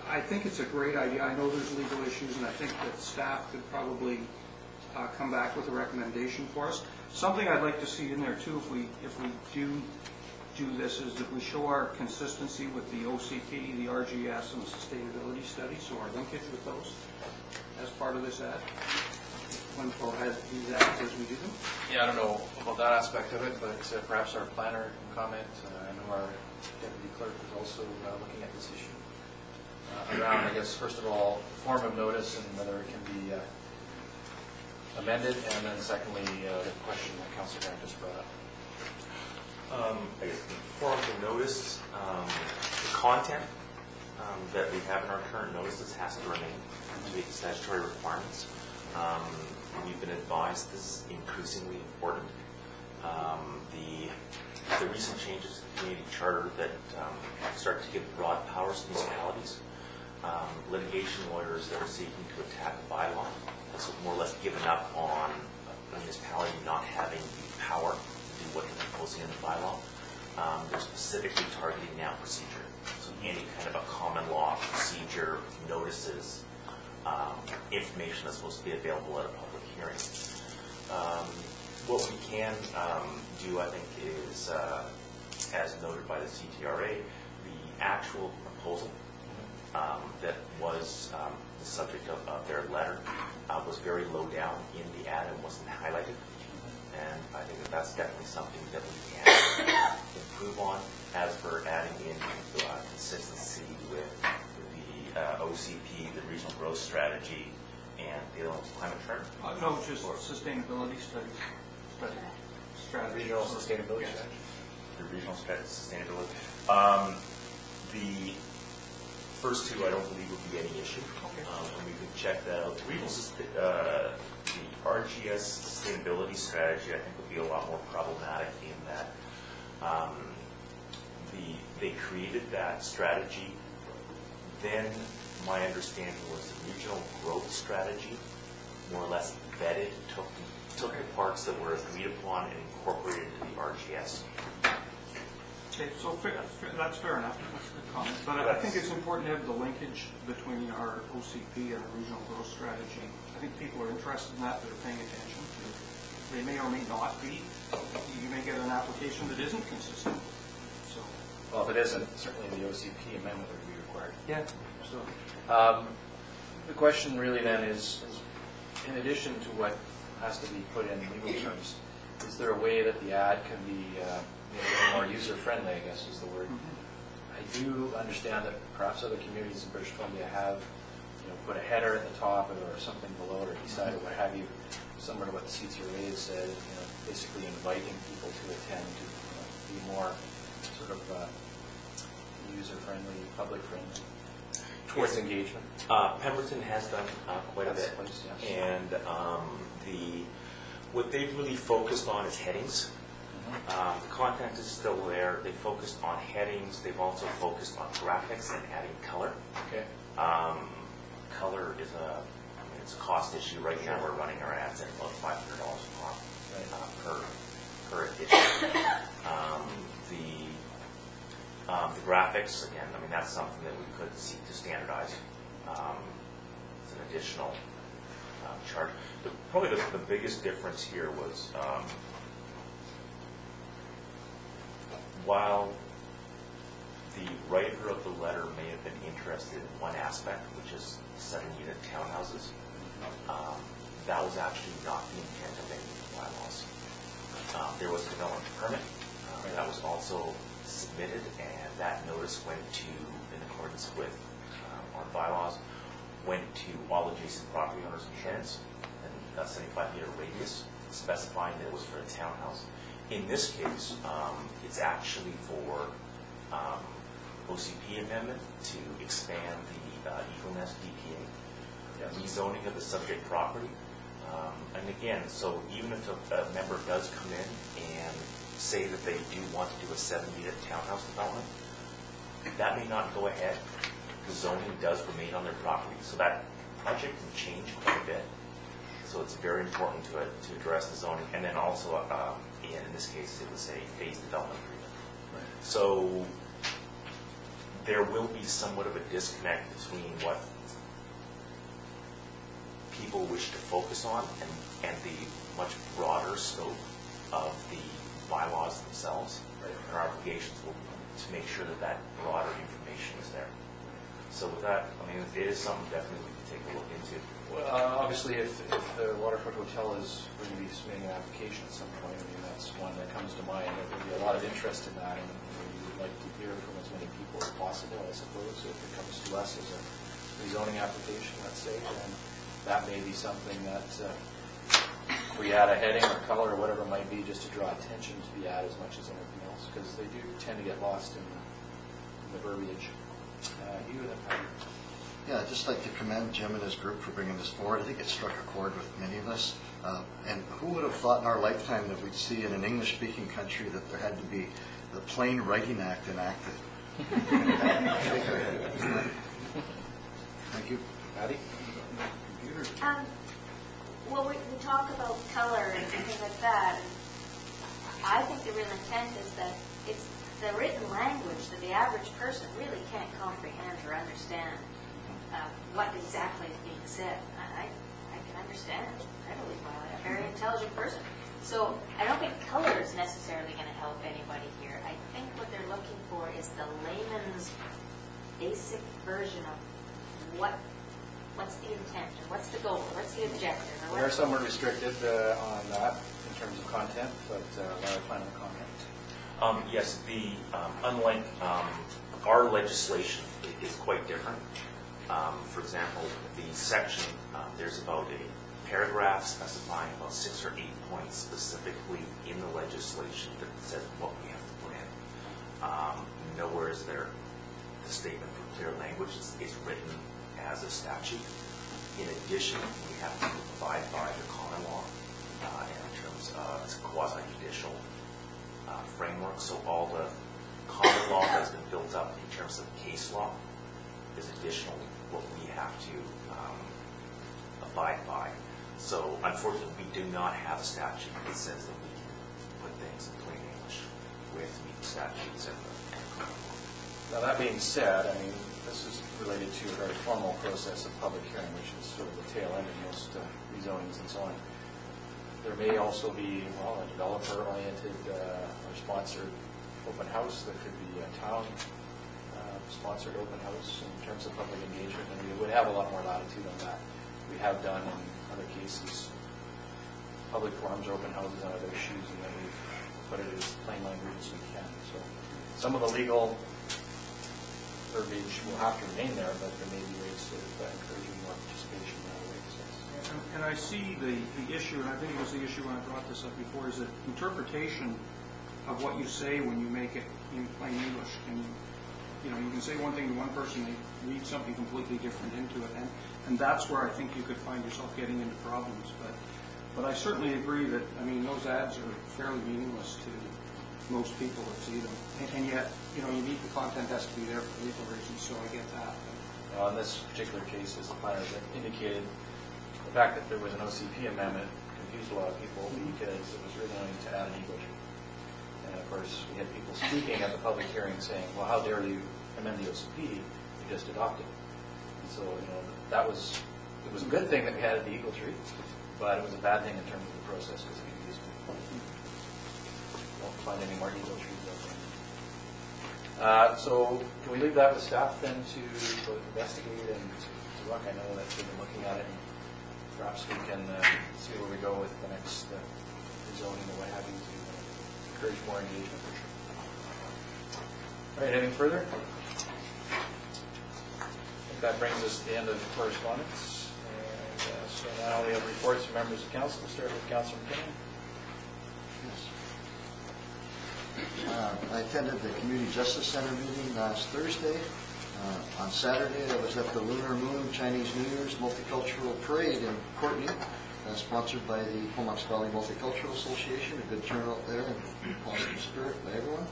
I think it's a great idea. I know there's legal issues, and I think that staff could probably come back with a recommendation for us. Something I'd like to see in there too, if we do this, is that we show our consistency with the OCP, the RGS, and the sustainability study, so our linkage with those as part of this ad, or as these ads as we do them. Yeah, I don't know about that aspect of it, but perhaps our planner can comment. I know our deputy clerk is also looking at this issue. Around, I guess, first of all, form of notice and whether it can be amended, and then secondly, the question that Councilor Grant just brought up. I guess the forms of notice, the content that we have in our current notices has to remain to meet the statutory requirements. We've been advised this is increasingly important. The recent changes to the community charter that start to give broad powers to municipalities, litigation lawyers that are seeking to attack a bylaw, that's more or less given up on a municipality not having the power to do what they're proposing in the bylaw. They're specifically targeting now procedure. So any kind of a common law procedure, notices, information that's supposed to be available at a public hearing. What we can do, I think, is, as noted by the CTRA, the actual proposal that was the subject of their letter was very low down in the ad and wasn't highlighted. And I think that that's definitely something that we can improve on as we're adding in consistency with the OCP, the regional growth strategy, and the climate trend. No, just sustainability studies. Strategy. Regional sustainability Yes. strategy. The regional strategy sustainability. The first two, I don't believe would be any issue. Okay. And we could check that out. The regional, the RGS sustainability strategy, I think, would be a lot more problematic in that they created that strategy. Then my understanding was the regional growth strategy more or less vetted, took the parts that were agreed upon and incorporated into the RGS. Okay, so that's fair enough. That's a good comment. But I think it's important to have the linkage between our OCP and the regional growth strategy. I think people are interested in that, they're paying attention. They may or may not be. You may get an application that isn't consistent. So, Well, if it isn't, certainly the OCP amendment would be required. yeah. So, The question really then is, in addition to what has to be put in legal terms, is there a way that the ad can be a little more user-friendly, I guess is the word? I do understand that perhaps other communities in British Columbia have, put a header at the top or something below it, or beside it, what have you, similar to what the CTRA has said, basically inviting people to attend to be more sort of user-friendly, public-friendly, towards engagement. Pemberton has done quite a That's bit. the place, yes. And what they've really focused on is headings. The content is still there. They focused on headings. They've also focused on graphics and adding color. Okay. Color is it's a cost issue right now. We're running our ads at about $500 a month per edition. The graphics, again, I mean, that's something that we could seek to standardize. It's an additional charge. Probably the biggest difference here was while the writer of the letter may have been interested in one aspect, which is 7-unit townhouses, that was actually not the intent of any of the bylaws. There was a development permit that was also submitted, and that notice went to, in accordance with our bylaws, went to all adjacent property owners and tenants, and a 75-meter radius, specifying that it was for a townhouse. In this case, it's actually for OCP amendment to expand the Eagle Nest DPA, rezoning of the subject property. And again, so even if a member does come in and say that they do want to do a 7-unit townhouse development, that may not go ahead. The zoning does remain on their property, so that project can change quite a bit. So it's very important to address the zoning, and then also, in this case, it was a phased development agreement. Right. So there will be somewhat of a disconnect between what people wish to focus on and the much broader scope of the bylaws themselves. Right. And our obligations will be to make sure that that broader information is there. So with that, I mean, it is something definitely we can take a look into. Well, obviously, if the Waterfront Hotel is going to be submitting an application at some point, I mean, that's one that comes to mind. There will be a lot of interest in that, and we would like to hear from as many people as possible, I suppose. If it comes to us as a rezoning application, let's say, then that may be something that we add a heading or color or whatever it might be, just to draw attention to the ad as much as anything else, because they do tend to get lost in the verbiage. You then, Patty. Yeah, I'd just like to commend Jim and his group for bringing this forward. I think it struck a chord with many of us. And who would have thought in our lifetime that we'd see in an English-speaking country that there had to be the Plain Writing Act enacted? Thank you. Patty? Well, we talk about color and things like that. I think the real intent is that it's the written language that the average person really can't comprehend or understand what exactly is being said. I can understand readily by a very intelligent person. So I don't think color is necessarily going to help anybody here. I think what they're looking for is the layman's basic version of what's the intent, or what's the goal, or what's the objective. Or We are somewhat restricted on that in terms of content, but Larry, plan on comment. Yes, unlike our legislation is quite different. For example, the section, there's about a paragraph specifying about 6 or 8 points specifically in the legislation that says what we have to put in. Nowhere is there the statement for clear language. It's written as a statute. In addition, we have to abide by the common law in terms of it's a quasi-judicial framework. So all the common law that's been built up in terms of case law is additional what we have to abide by. So unfortunately, we do not have a statute that says that we can put things in plain English. We have to meet the statutes and the common law. Now, that being said, I mean, this is related to a very formal process of public hearing, which is sort of the tail end of most rezonings and so on. There may also be, well, a developer-oriented or sponsored open house. There could be a town-sponsored open house in terms of public engagement, and we would have a lot more latitude on that. We have done in other cases public forums or open houses on other issues, and then we've put it as plain language as we can. So some of the legal verbiage will have to remain there, but there may be ways of encouraging more participation in other ways. Yes. And I see the issue, and I think it was the issue when I brought this up before, is that interpretation of what you say when you make it in plain English can you know, you can say one thing to one person, they read something completely different into it, and that's where I think you could find yourself getting into problems. But I certainly agree that, I mean, those ads are fairly meaningless to most people that see them. And yet, you know, you need, the content has to be there for legal reasons, so I get that. Now, in this particular case, as the planners indicated, the fact that there was an OCP amendment confused a lot of people because it was really only to add an eagle tree. And of course, we had people speaking at the public hearing saying, well, how dare you amend the OCP? You just adopted it. And so, you know, it was a good thing that we added the eagle tree, but it was a bad thing in terms of the process because it confused people. Won't find any more eagle trees out there. So can we leave that with staff then to investigate and to look? I know that they've been looking at it, and perhaps we can see where we go with the next zoning and what have you to encourage more engagement for sure. All right, anything further? I think that brings us to the end of correspondence. And so now we have reports from members of council. We'll start with Councilor McKinnon. I attended the Community Justice Center meeting last Thursday. On Saturday, I was at the Lunar Moon Chinese New Year's Multicultural Parade in Courtenay, sponsored by the Comox Valley Multicultural Association. A good turnout there and positive spirit by everyone.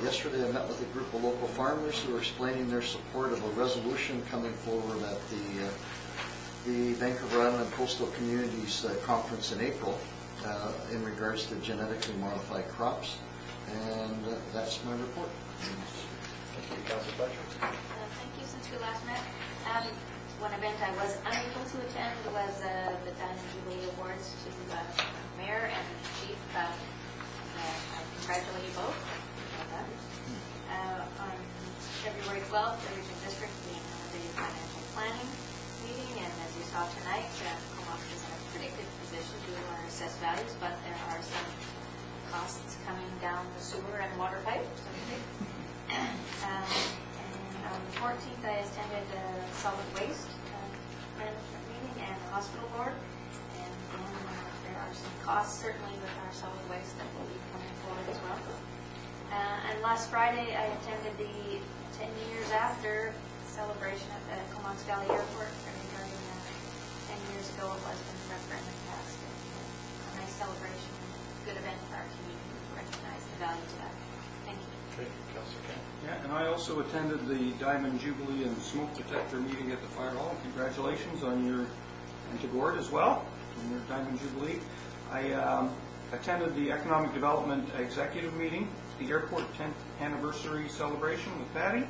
Yesterday, I met with a group of local farmers who were explaining their support of a resolution coming forward at the Vancouver Island Coastal Communities Conference in April in regards to genetically modified crops. And that's my report. Thank you, Councilor Fletcher. Thank you. Since we last met, one event I was unable to attend was the Diamond Jubilee Awards to the Mayor and Chief. I congratulate you both on that. On February 12th, the Regional District being the financial planning meeting, and as you saw tonight, Comox is in a predicted position due to our assessed values, but there are some costs coming down the sewer and water pipe. And on the 14th, I attended a solid waste management meeting and the hospital board. And there are some costs certainly with our solid waste that will be coming forward as well. And last Friday, I attended the 10 years after celebration at the Comox Valley Airport regarding 10 years ago it was when the referendum passed. A nice celebration, good event for our community to recognize the value to that. Thank you. Okay, Councilor Kent. Yeah, and I also attended the Diamond Jubilee and Smoke Detector meeting at the Fire Hall. Congratulations on your, and to Gord as well, on your Diamond Jubilee. I attended the Economic Development Executive meeting, the airport 10th anniversary celebration with Patty.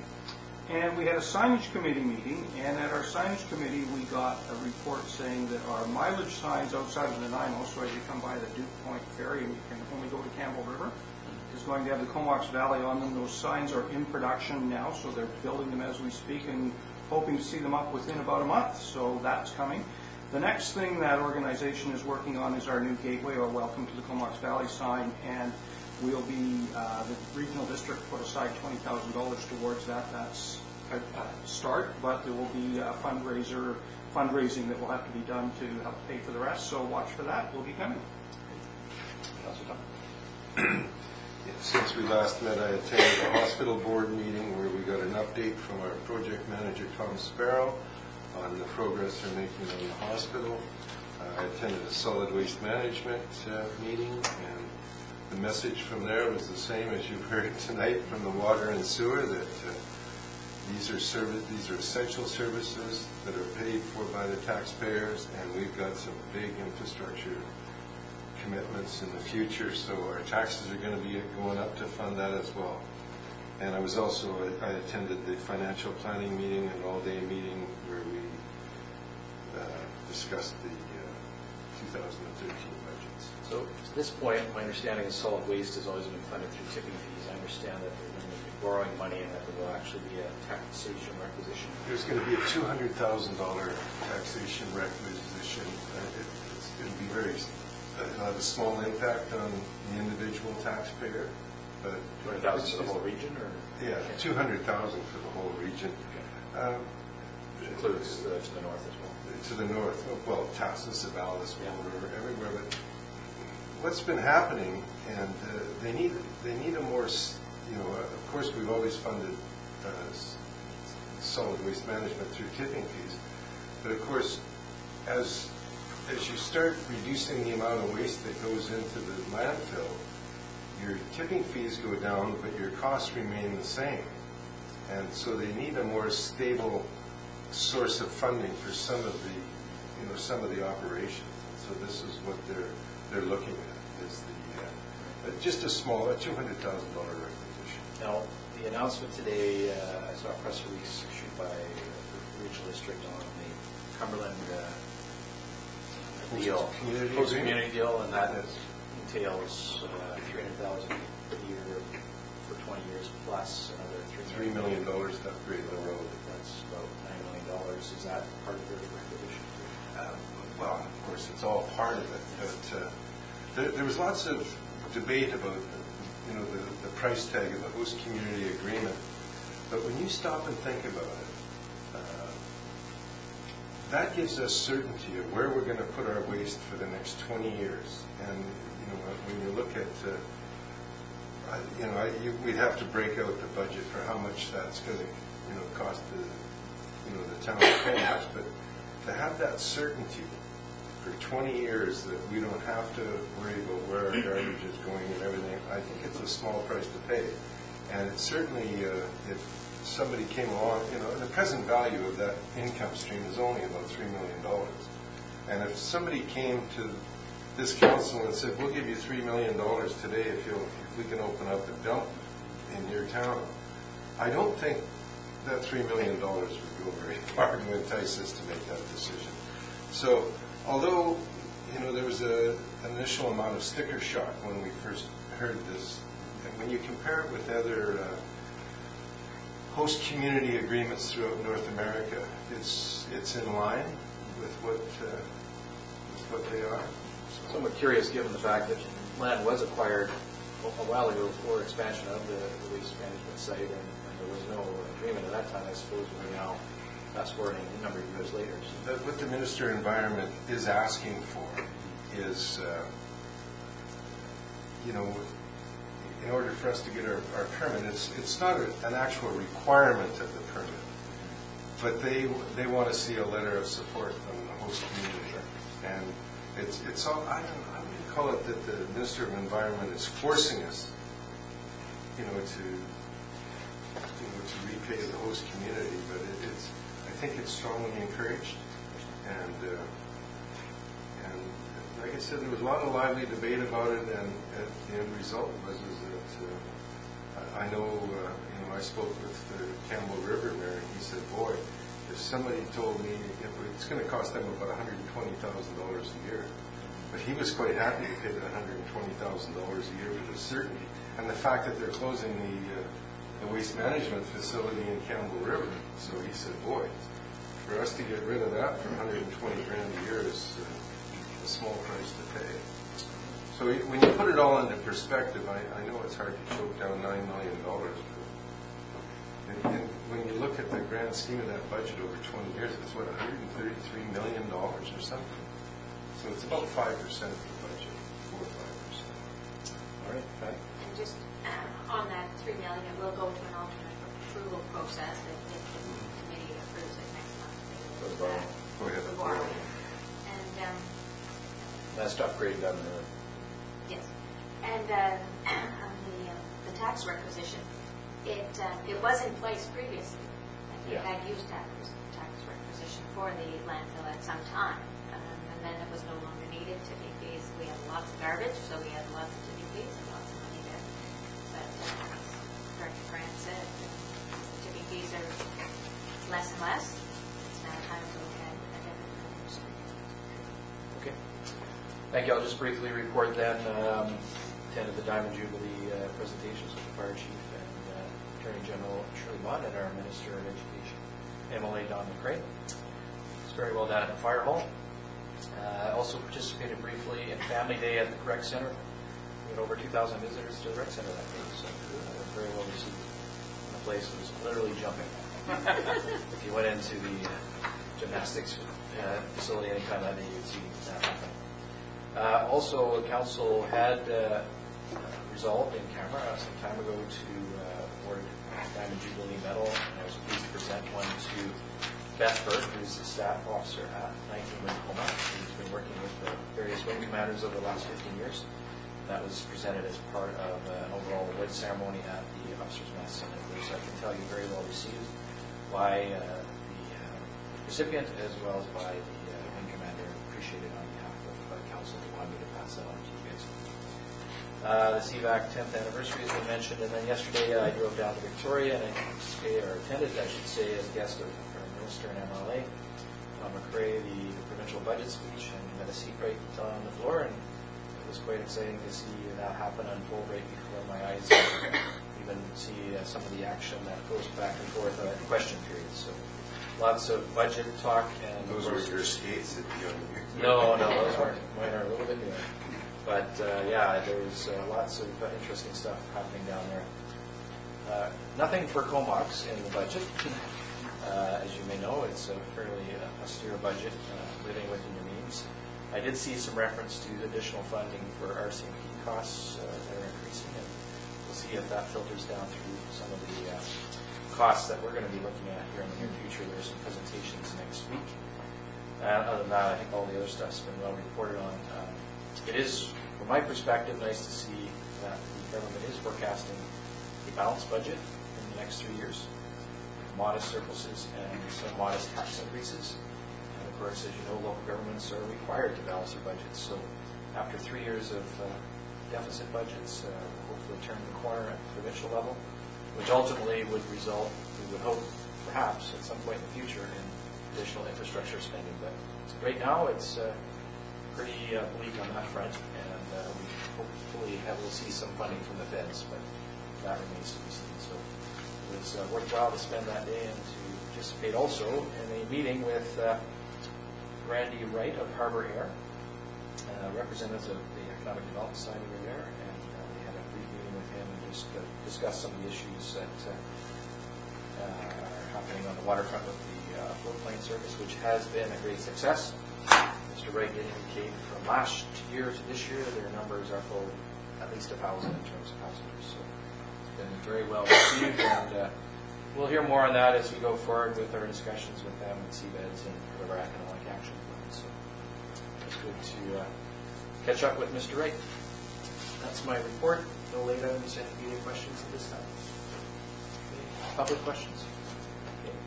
And we had a signage committee meeting, and at our signage committee, we got a report saying that our mileage signs outside of Nanaimo, so as you come by the Duke Point Ferry and you can only go to Campbell River, is going to have the Comox Valley on them. Those signs are in production now, so they're building them as we speak and hoping to see them up within about a month, so that's coming. The next thing that organization is working on is our new gateway, or Welcome to the Comox Valley sign, and we'll be, the regional district put aside $20,000 towards that. That's a start, but there will be a fundraising that will have to be done to help pay for the rest, so watch for that. We'll be coming. Councilor Tom. Since we last met, I attended a hospital board meeting where we got an update from our project manager, Tom Sparrow, on the progress they're making on the hospital. I attended a solid waste management meeting, and the message from there was the same as you've heard tonight from the water and sewer, that these are essential services that are paid for by the taxpayers, and we've got some big infrastructure commitments in the future, so our taxes are going to be going up to fund that as well. And I attended the financial planning meeting, an all-day meeting where we discussed the 2013 budgets. So at this point, my understanding is solid waste has always been funded through tipping fees. I understand that they're going to be borrowing money and that there will actually be a taxation requisition. There's going to be a $200,000 taxation requisition. It's going to be it'll have a small impact on the individual taxpayer, but 200,000 for the whole region, or? Yeah, 200,000 for the whole region. Okay. Which includes to the north as well. To the north, well, Tassos, Savalas, River, everywhere. But what's been happening, and they need a more, of course, we've always funded solid waste management through tipping fees. But of course, as you start reducing the amount of waste that goes into the landfill, your tipping fees go down, but your costs remain the same. And so they need a more stable source of funding for some of the operations. So this is what they're looking at, is just a small, $200,000 requisition. Now, the announcement today, I saw a press release issued by the regional district on the Cumberland deal, post-community deal, and that entails $300,000 a year for 20 years plus another $3 million to upgrade the road. That's about $9 million. Is that part of your requisition? Well, of course, it's all part of it, but there was lots of debate about the price tag of the host community agreement. But when you stop and think about it, that gives us certainty of where we're going to put our waste for the next 20 years. And when you look at we'd have to break out the budget for how much that's going to cost the town of Comox, but to have that certainty for 20 years that we don't have to worry about where our garbage is going and everything, I think it's a small price to pay. And it's certainly, if somebody came along, the present value of that income stream is only about $3 million. And if somebody came to this council and said, we'll give you $3 million today if we can open up a dump in your town, I don't think that $3 million would go very far to entice us to make that decision. So, although there was an initial amount of sticker shock when we first heard this, and when you compare it with other host community agreements throughout North America, it's in line with what they are. Somewhat curious, given the fact that land was acquired a while ago for expansion of the waste management site, and there was no agreement at that time. I suppose we're now fast forwarding a number of years later. What the Minister of Environment is asking for is, in order for us to get our permit, it's not an actual requirement of the permit, but they want to see a letter of support from the host community, and it's all, I wouldn't call it that the Minister of Environment is forcing us, to repay the host community, but I think it's strongly encouraged, and like I said, there was a lot of lively debate about it, and the end result was that I know, I spoke with the Campbell River mayor, and he said, boy, if somebody told me it's going to cost them about $120,000 a year, but he was quite happy to pay that $120,000 a year for the certainty, and the fact that they're closing the waste management facility in Campbell River. So he said, boy, for us to get rid of that for $120,000 a year is a small price to pay. So when you put it all into perspective, I know it's hard to choke down $9 million, but when you look at the grand scheme of that budget over 20 years, it's what, $133 million or something. So it's about 5% of the budget, 4 or 5%. All right, okay. And just on that $3 million, it will go to an alternate approval process if the committee approves it next month. For the borrow. Go ahead. The borrow. And That's to upgrade down there. yes, and on the tax requisition, it was in place previously. They had used tax requisition for the landfill at some time, and then it was no longer needed. Tipping fees, we had lots of garbage, so we had lots of tipping fees and lots of money there. But as Director Grant said, the tipping fees are less and less. It's now time to look at a different revenue stream. Okay. Thank you. I'll just briefly report then, attended the Diamond Jubilee presentations with the Fire Chief and Attorney General Shirley Mott and our Minister of Education, MLA Don McCrae. It's very well done at the Fire Hall. I also participated briefly in Family Day at the Rec Center. We had over 2,000 visitors to the Rec Center that day, so very well received. And the place was literally jumping. If you went into the gymnastics facility anytime that day, you'd see that happen. Also, Council had resolved in camera some time ago to award Diamond Jubilee Medal, and I was pleased to present one to Beth Burke, who's the staff officer at 19 Wincoma, who's been working with the various wing commanders over the last 15 years. That was presented as part of an overall award ceremony at the officers' mess, and it was, I can tell you, very well received by the recipient as well as by the wing commander. Appreciated on behalf of council. They wanted me to pass that on to you guys. The CVAC 10th anniversary has been mentioned, and then yesterday I drove down to Victoria and I attended, I should say, as a guest of our Minister and MLA, Tom McRae, the provincial budget speech, and had a seat right on the floor, and it was quite exciting to see that happen unfold right before my eyes. Even see some of the action that goes back and forth at question periods. So lots of budget talk, and Those were your skates at the end. no, those weren't. Mine are a little bit newer. But yeah, there's lots of interesting stuff happening down there. Nothing for Comox in the budget. As you may know, it's a fairly austere budget, living within your means. I did see some reference to additional funding for RCMP costs that are increasing, and we'll see if that filters down through some of the costs that we're going to be looking at here in the near future. There's some presentations next week. Other than that, I think all the other stuff's been well reported on. It is, from my perspective, nice to see that the government is forecasting a balanced budget in the next 3 years. Modest surpluses and some modest tax increases. And of course, as you know, local governments are required to balance their budgets. So after 3 years of deficit budgets, hopefully turn the corner at the provincial level, which ultimately would result, we would hope, perhaps, at some point in the future, in additional infrastructure spending. But right now, it's pretty bleak on that front, and we hopefully will see some funding from the feds, but that remains to be seen. So it was worthwhile to spend that day and to participate also in a meeting with Randy Wright of Harbour Air, representatives of the economic development side over there, and we had a brief meeting with him and just discussed some of the issues that are happening on the waterfront with the float plane service, which has been a great success. Mr. Wright did indicate from last year to this year, their numbers are full at least 1,000 in terms of passengers. So it's been very well received, and we'll hear more on that as we go forward with our discussions with them and CBEDS and our economic action plan. So it's good to catch up with Mr. Wright. That's my report. No late items, any media questions at this time? Okay. Public questions? Okay.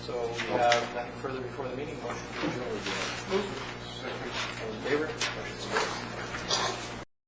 So we have nothing further before the meeting. Motion to adjourn. All in favor? Motion carries.